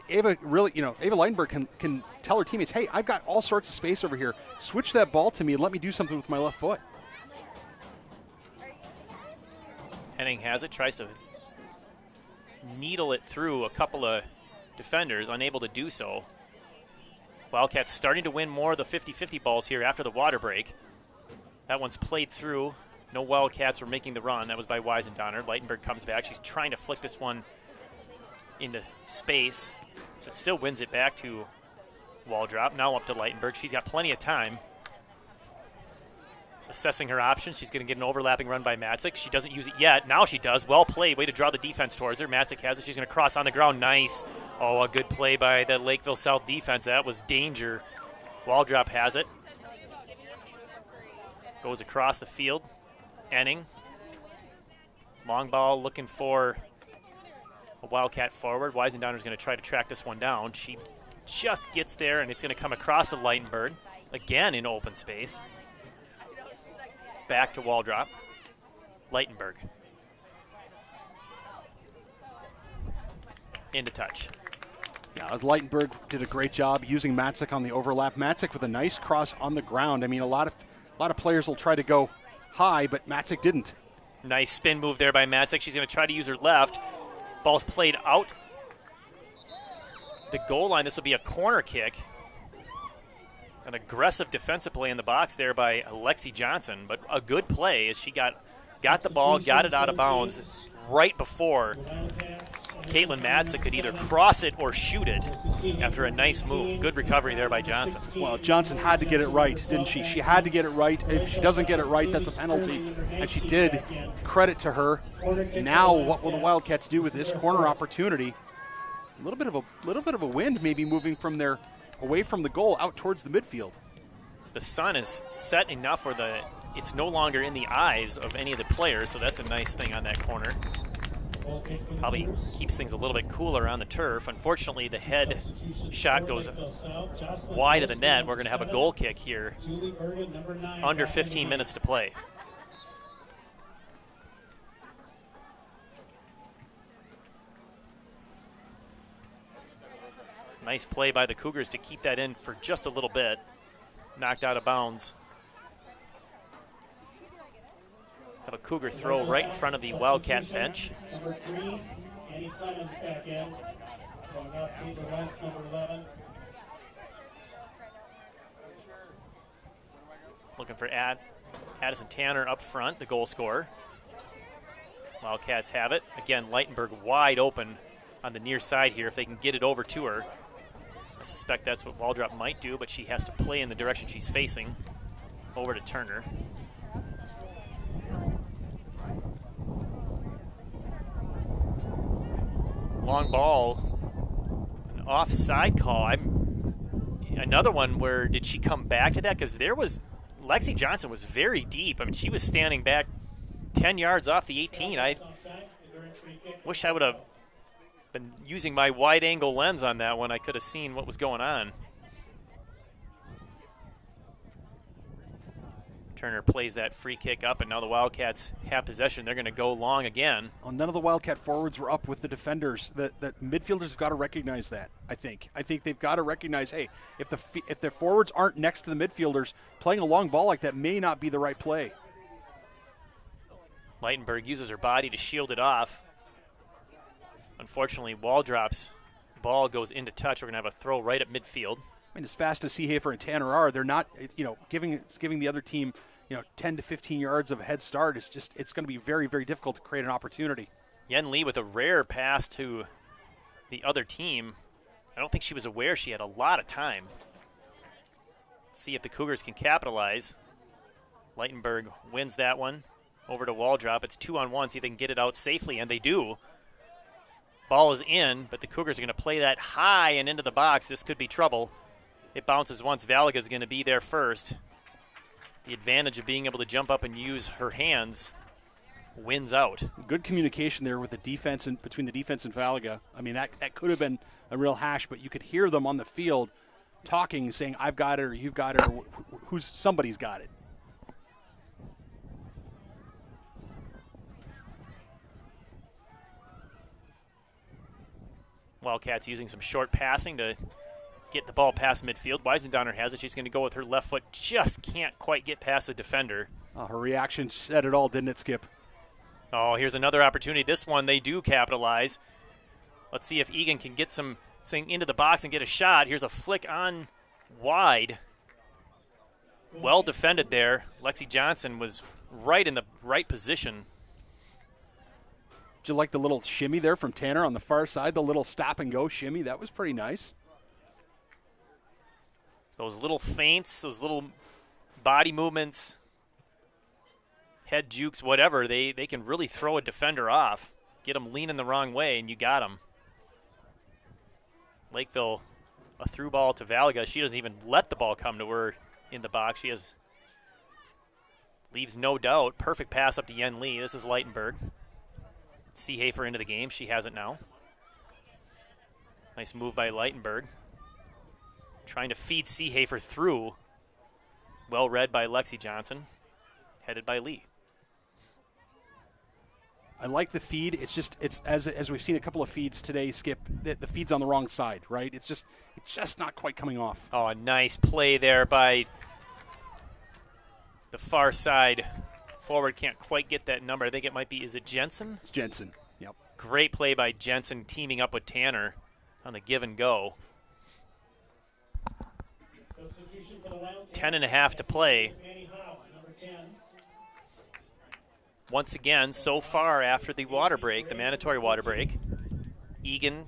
Ava Leitenberg can tell her teammates, hey, I've got all sorts of space over here. Switch that ball to me and let me do something with my left foot. Henning has it, tries to needle it through a couple of defenders, unable to do so. Wildcats starting to win more of the 50-50 balls here after the water break. That one's played through. No Wildcats were making the run. That was by Weisendonner. Leitenberg comes back. She's trying to flick this one into space, but still wins it back to Waldrop. Now up to Leitenberg. She's got plenty of time. Assessing her options. She's going to get an overlapping run by Matzik. She doesn't use it yet. Now she does. Well played. Way to draw the defense towards her. Matzik has it. She's going to cross on the ground. Nice. Oh, a good play by the Lakeville South defense. That was danger. Waldrop has it. Goes across the field. Enning. Long ball looking for a Wildcat forward. Weisendonner's going to try to track this one down. She just gets there, and it's going to come across to Leitenberg. Again in open space. Back to Waldrop. Leitenberg. Into touch. Yeah, Leitenberg did a great job using Matzik on the overlap. Matzik with a nice cross on the ground. I mean, a lot of players will try to go high, but Matzik didn't. Nice spin move there by Matzik. She's going to try to use her left. Ball's played out the goal line. This will be a corner kick. An aggressive defensive play in the box there by Alexi Johnson, but a good play as she got the ball, got it out of bounds right before Caitlin Matzik could either cross it or shoot it after a nice move. Good recovery there by Johnson. Well, Johnson had to get it right, didn't she? She had to get it right. If she doesn't get it right, that's a penalty, and she did. Credit to her. Now, what will the Wildcats do with this corner opportunity? A little bit of a wind, maybe moving from their away from the goal out towards the midfield. The sun is set enough where it's no longer in the eyes of any of the players, so that's a nice thing on that corner. Probably keeps things a little bit cooler on the turf. Unfortunately, the head shot goes wide of the net. We're going to have a goal kick here. Under 15 minutes to play. Nice play by the Cougars to keep that in for just a little bit. Knocked out of bounds. Have a Cougar throw right in front of the Wildcat bench. Number 3, Annie Clemens back in. Going off Caitlin Wentz, number 11. Looking for Addison Tanner up front, the goal scorer. Wildcats have it. Again, Leitenberg wide open on the near side here if they can get it over to her. I suspect that's what Waldrop might do, but she has to play in the direction she's facing. Over to Turner. Long ball. An offside call. Another one where did she come back to that? Because Lexi Johnson was very deep. I mean, she was standing back 10 yards off the 18. I wish I would have Been using my wide-angle lens on that one. I could have seen what was going on. Turner plays that free kick up, and now the Wildcats have possession. They're going to go long again. Well, none of the Wildcat forwards were up with the defenders. The midfielders have got to recognize that, I think. I think they've got to recognize, hey, if the forwards aren't next to the midfielders, playing a long ball like that may not be the right play. Leitenberg uses her body to shield it off. Unfortunately, Waldrop's ball goes into touch. We're going to have a throw right at midfield. I mean, as fast as Seehafer and Tanner are, they're not, giving the other team, 10 to 15 yards of a head start. It's going to be very, very difficult to create an opportunity. Yen Lee with a rare pass to the other team. I don't think she was aware she had a lot of time. Let's see if the Cougars can capitalize. Leitenberg wins that one. Over to Waldrop. It's 2-on-1. See if they can get it out safely, and they do. Ball is in, but the Cougars are going to play that high and into the box. This could be trouble. It bounces once. Valaga is going to be there first. The advantage of being able to jump up and use her hands wins out. Good communication there with the defense and between the defense and Valaga. I mean, that could have been a real hash, but you could hear them on the field talking, saying, I've got it, or you've got it, or somebody's got it. Wildcats using some short passing to get the ball past midfield. Weisendonner has it. She's going to go with her left foot. Just can't quite get past the defender. Her reaction said it all, didn't it, Skip? Oh, here's another opportunity. This one they do capitalize. Let's see if Eagan can get something into the box and get a shot. Here's a flick on wide. Well defended there. Lexi Johnson was right in the right position. Did you like the little shimmy there from Tanner on the far side, the little stop-and-go shimmy? That was pretty nice. Those little feints, those little body movements, head jukes, whatever, they can really throw a defender off, get them leaning the wrong way, and you got them. Lakeville, a through ball to Valaga. She doesn't even let the ball come to her in the box. Leaves no doubt. Perfect pass up to Yen Lee. This is Leitenberg. Seehafer into the game. She has it now. Nice move by Leitenberg. Trying to feed Seehafer through. Well read by Lexi Johnson. Headed by Lee. I like the feed. It's as we've seen a couple of feeds today, Skip, the feed's on the wrong side, right? It's just not quite coming off. Oh, a nice play there by the far side. Forward can't quite get that number. I think it might be, is it Jensen? It's Jensen, yep. Great play by Jensen teaming up with Tanner on the give and go. 10.5 to play. Once again, so far after the water break, the mandatory water break, Eagan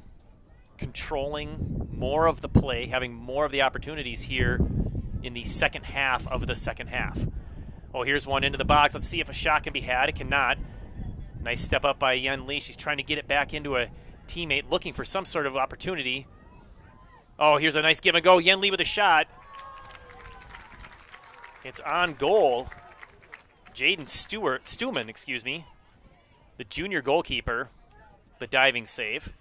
controlling more of the play, having more of the opportunities here in the second half of the second half. Oh, here's one into the box. Let's see if a shot can be had. It cannot. Nice step up by Yen Lee. She's trying to get it back into a teammate, looking for some sort of opportunity. Oh, here's a nice give and go. Yen Lee with a shot. It's on goal. Jaden Stuman, the junior goalkeeper, the diving save.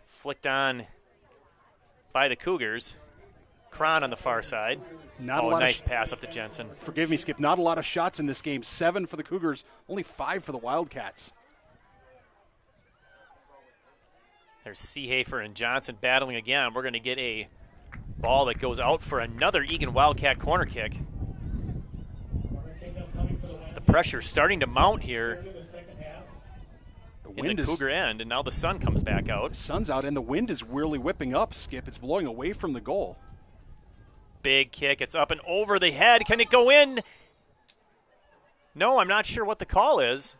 Flicked on by the Cougars. Cron on the far side. Nice pass up to Jensen. Forgive me, Skip. Not a lot of shots in this game. 7 for the Cougars, only 5 for the Wildcats. There's Seehafer and Johnson battling again. We're going to get a ball that goes out for another Eagan Wildcat corner kick. The pressure starting to mount here in the Cougar end, and now the sun comes back out. The sun's out, and the wind is really whipping up, Skip. It's blowing away from the goal. Big kick. It's up and over the head. Can it go in? No, I'm not sure what the call is.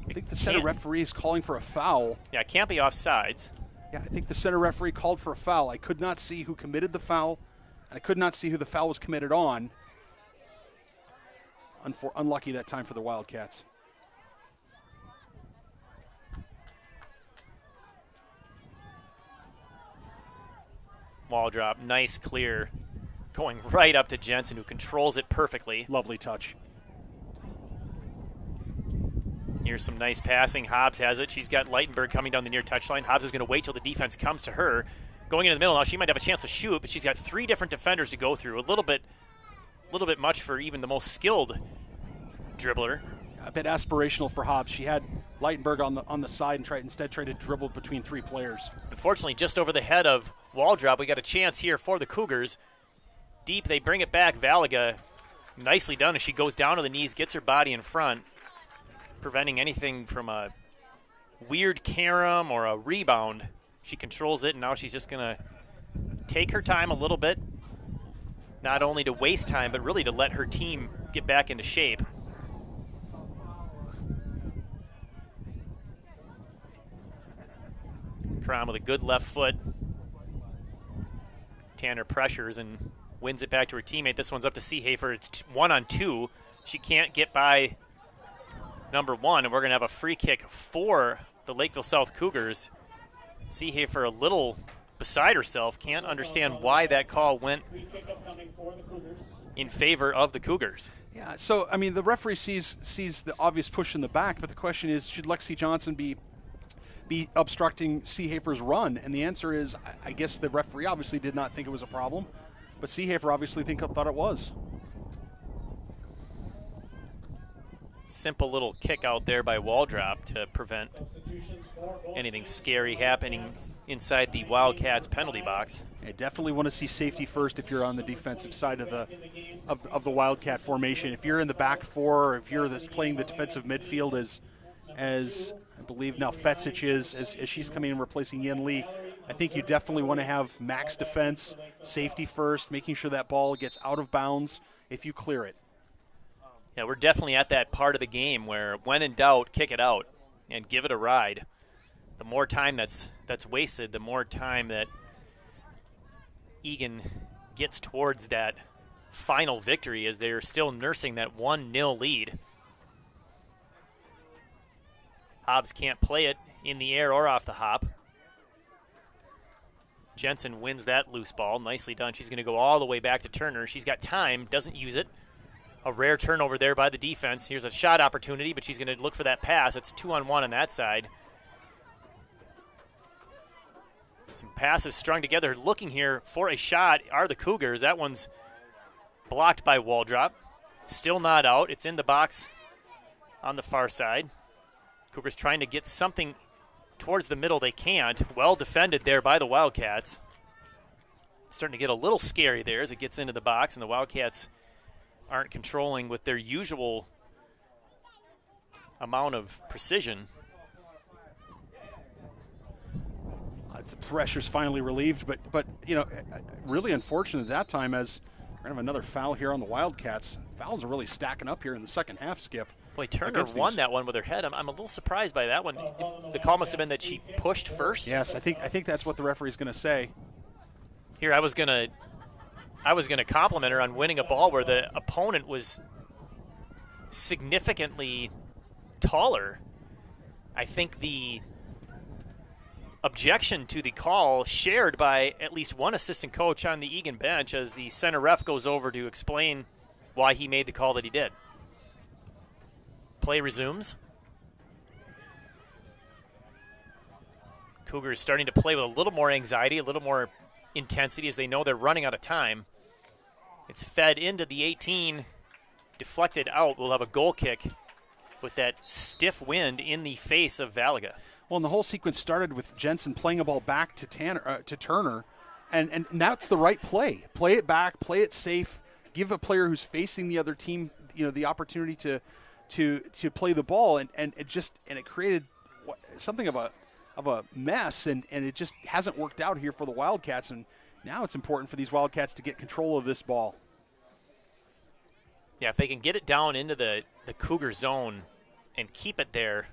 I think the center referee is calling for a foul. Yeah, it can't be offsides. Yeah, I think the center referee called for a foul. I could not see who committed the foul, and I could not see who the foul was committed on. Unlucky that time for the Wildcats. Waldrop, nice clear, going right up to Jensen, who controls it perfectly. Lovely touch. Here's some nice passing. Hobbs has it. She's got Leitenberg coming down the near touchline. Hobbs is going to wait till the defense comes to her. Going into the middle now, she might have a chance to shoot, but she's got 3 different defenders to go through. A little bit much for even the most skilled dribbler. A bit aspirational for Hobbs. She had Leitenberg on the side and instead tried to dribble between 3 players. Unfortunately, just over the head of Waldrop, we got a chance here for the Cougars. Deep, they bring it back. Valaga, nicely done as she goes down to the knees, gets her body in front, preventing anything from a weird carom or a rebound. She controls it, and now she's just going to take her time a little bit, not only to waste time, but really to let her team get back into shape. Crom with a good left foot. Tanner pressures and wins it back to her teammate. This one's up to Seehafer. It's 1-on-2. She can't get by number 1, and we're going to have a free kick for the Lakeville South Cougars. Seehafer a little beside herself. Can't understand why that call went in favor of the Cougars. Yeah, so, I mean, the referee sees the obvious push in the back, but the question is, should Lexi Johnson be obstructing Seehafer's run? And the answer is, I guess the referee obviously did not think it was a problem, but Seehafer obviously thought it was. Simple little kick out there by Waldrop to prevent anything scary happening inside the Wildcats penalty box. I definitely want to see safety first if you're on the defensive side of the Wildcat formation. If you're in the back 4, or if you're playing the defensive midfield as I believe now Fetsic is, as she's coming in replacing Yen Lee, I think you definitely want to have max defense, safety first, making sure that ball gets out of bounds if you clear it. Yeah, we're definitely at that part of the game where, when in doubt, kick it out and give it a ride. The more time that's wasted, the more time that Eagan gets towards that final victory, as they're still nursing that 1-0 lead. Hobbs can't play it in the air or off the hop. Jensen wins that loose ball. Nicely done. She's going to go all the way back to Turner. She's got time, doesn't use it. A rare turnover there by the defense. Here's a shot opportunity, but she's going to look for that pass. It's 2-on-1 on that side. Some passes strung together. Looking here for a shot are the Cougars. That one's blocked by Waldrop. Still not out. It's in the box on the far side. Cougars trying to get something towards the middle. They can't. Well defended there by the Wildcats. Starting to get a little scary there as it gets into the box, and the Wildcats aren't controlling with their usual amount of precision. The pressure's finally relieved, but you know, really unfortunate at that time, as we're going to have another foul here on the Wildcats. Fouls are really stacking up here in the second half, Skip. Boy, Turner won that one with her head. I'm a little surprised by that one. The call must have been that she pushed first. Yes, I think that's what the referee's going to say. Here, I was gonna compliment her on winning a ball where the opponent was significantly taller. I think the objection to the call shared by at least one assistant coach on the Eagan bench, as the center ref goes over to explain why he made the call that he did. Play resumes. Cougars starting to play with a little more anxiety, a little more intensity, as they know they're running out of time. It's fed into the 18, deflected out. We'll have a goal kick with that stiff wind in the face of Valaga. Well, and the whole sequence started with Jensen playing a ball back to Turner, and that's the right play. Play it back, play it safe, give a player who's facing the other team, you know, the opportunity to play the ball, and it created something of a mess, and it just hasn't worked out here for the Wildcats, and now it's important for these Wildcats to get control of this ball. Yeah, if they can get it down into the Cougar zone and keep it there,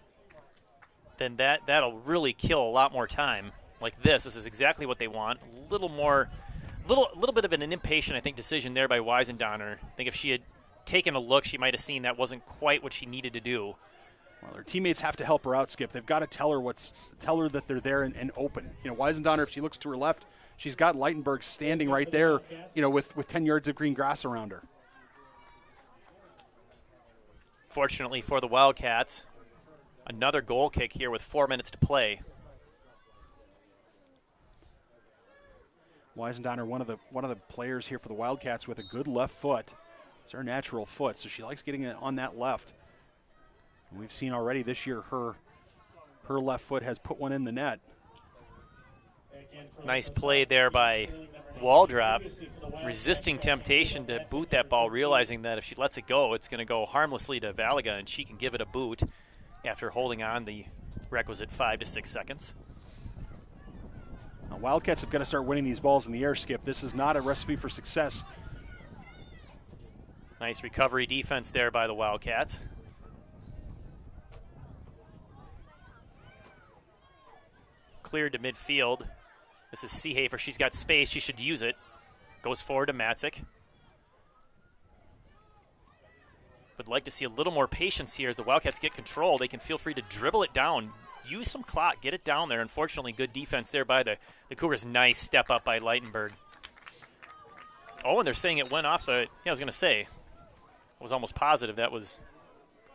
then that'll really kill a lot more time. Like this is exactly what they want. A little bit of an impatient, I think, decision there by Weisendonner. I think if she had taken a look, she might have seen that wasn't quite what she needed to do. Well, her teammates have to help her out, Skip. They've got to tell her that they're there and open. You know, Weisendonner, if she looks to her left, she's got Leitenberg standing right there, you know, with 10 yards of green grass around her. Fortunately for the Wildcats, Another goal kick here with 4 minutes to play. Weisendonner, one of the players here for the Wildcats with a good left foot. It's her natural foot, so she likes getting it on that left. And we've seen already this year her left foot has put one in the net. Nice play there by Waldrop, resisting temptation to boot that ball, realizing that if she lets it go, it's going to go harmlessly to Valaga, and she can give it a boot after holding on the requisite 5 to 6 seconds. Now, Wildcats have got to start winning these balls in the air, Skip. This is not a recipe for success. Nice recovery defense there by the Wildcats. Cleared to midfield. This is Seehafer. She's got space. She should use it. Goes forward to Matzik. Would like to see a little more patience here as the Wildcats get control. They can feel free to dribble it down. Use some clock. Get it down there. Unfortunately, good defense there by the Cougars. Nice step up by Leitenberg. Oh, and they're saying it went off the... Yeah, I was going to say. I was almost positive that was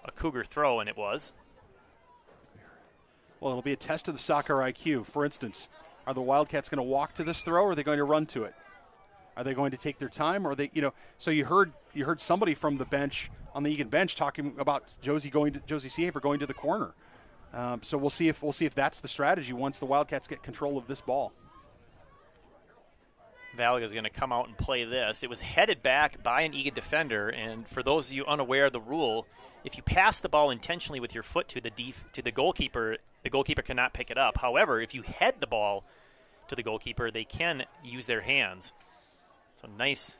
a Cougar throw, and it was. Well, it'll be a test of the soccer IQ. For instance, are the Wildcats going to walk to this throw, or are they going to run to it? Are they going to take their time, or are they, so you heard somebody from the bench, on the Eagan bench, talking about Josie Seehafer going to the corner. So we'll see if that's the strategy once the Wildcats get control of this ball. Valaga is going to come out and play this. It was headed back by an Eagan defender, and for those of you unaware of the rule, if you pass the ball intentionally with your foot to the goalkeeper cannot pick it up. However, if you head the ball to the goalkeeper, they can use their hands. So nice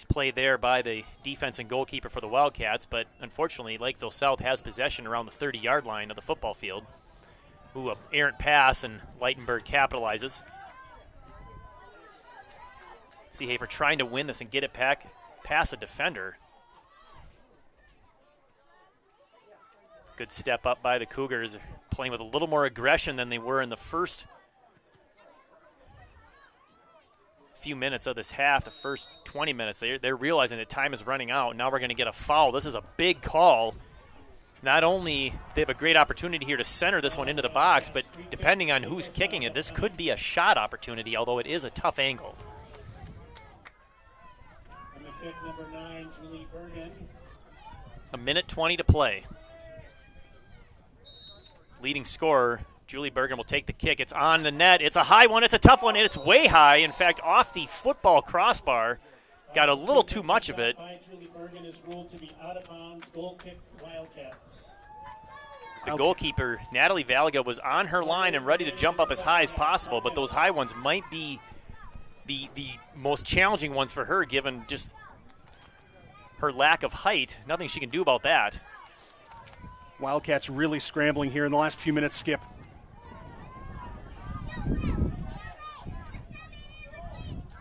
play there by the defense and goalkeeper for the Wildcats, but unfortunately Lakeville South has possession around the 30-yard line of the football field. Ooh, an errant pass, and Leitenberg capitalizes. Seehafer trying to win this and get it back past a defender. Good step up by the Cougars, playing with a little more aggression than they were in the first few minutes of this half, the first 20 minutes. They're realizing that time is running out. Now we're going to get a foul. This is a big call. Not only they have a great opportunity here to center this one into the box, but depending on who's kicking it, this could be a shot opportunity, although it is a tough angle. And the kick, number 9, Julie Bergen. A minute 20 to play. Leading scorer, Julie Bergen, will take the kick. It's on the net. It's a high one. It's a tough one, and it's way high. In fact, off the football crossbar. Got a little too much of it. Julie Bergen is ruled to be out of bounds. Goal kick, Wildcats. The goalkeeper, Natalie Valaga, was on her line and ready to jump up as high as possible, but those high ones might be the most challenging ones for her, given just her lack of height. Nothing she can do about that. Wildcats really scrambling here in the last few minutes, Skip.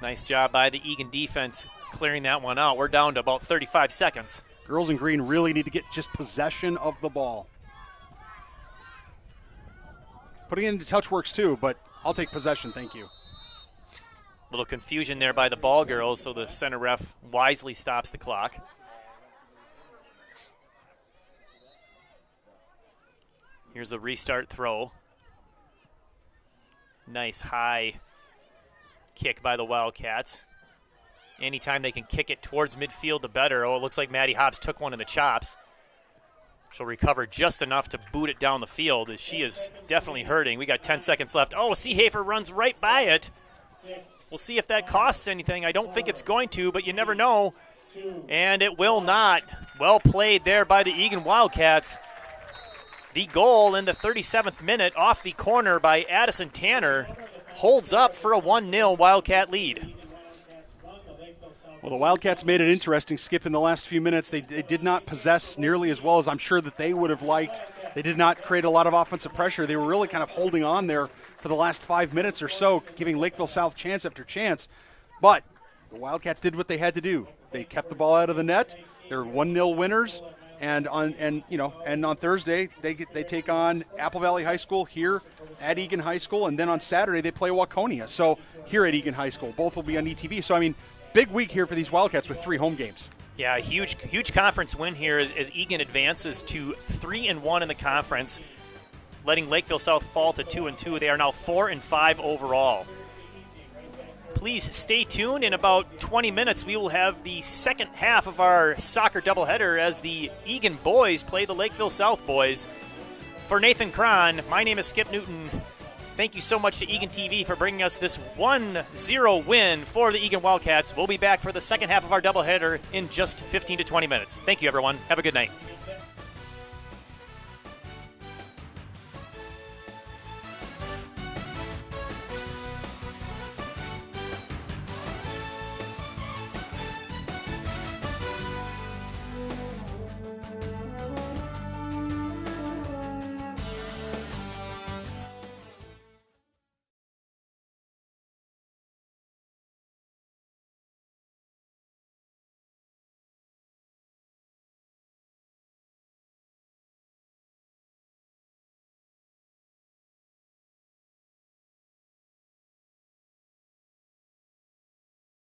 Nice job by the Eagan defense clearing that one out. We're down to about 35 seconds. Girls in green really need to get just possession of the ball. Putting it into touch works too, but I'll take possession, thank you. Little confusion there by the ball girls, so the center ref wisely stops the clock. Here's the restart throw. Nice high kick by the Wildcats. Anytime they can kick it towards midfield, the better. Oh, it looks like Maddie Hobbs took one in the chops. She'll recover just enough to boot it down the field. She is definitely hurting. We got 10 seconds left. Oh, Seehafer runs right by it. We'll see if that costs anything. I don't think it's going to, but you never know. And it will not. Well played there by the Eagan Wildcats. The goal in the 37th minute off the corner by Addison Tanner holds up for a 1-0 Wildcat lead. Well, the Wildcats made it interesting, Skip, in the last few minutes. They did not possess nearly as well as I'm sure that they would have liked. They did not create a lot of offensive pressure. They were really kind of holding on there for the last 5 minutes or so, giving Lakeville South chance after chance. But the Wildcats did what they had to do. They kept the ball out of the net. They're 1-0 winners. And on Thursday they take on Apple Valley High School here at Eagan High School, and then on Saturday they play Waconia. So here at Eagan High School, both will be on ETV. So I mean, big week here for these Wildcats with 3 home games. Yeah, a huge conference win here as Eagan advances to 3-1 in the conference, letting Lakeville South fall to 2-2. They are now 4-5 overall. Please stay tuned. In about 20 minutes, we will have the second half of our soccer doubleheader as the Eagan boys play the Lakeville South boys. For Nathan Cron, my name is Skip Newton. Thank you so much to Eagan TV for bringing us this 1-0 win for the Eagan Wildcats. We'll be back for the second half of our doubleheader in just 15 to 20 minutes. Thank you, everyone. Have a good night.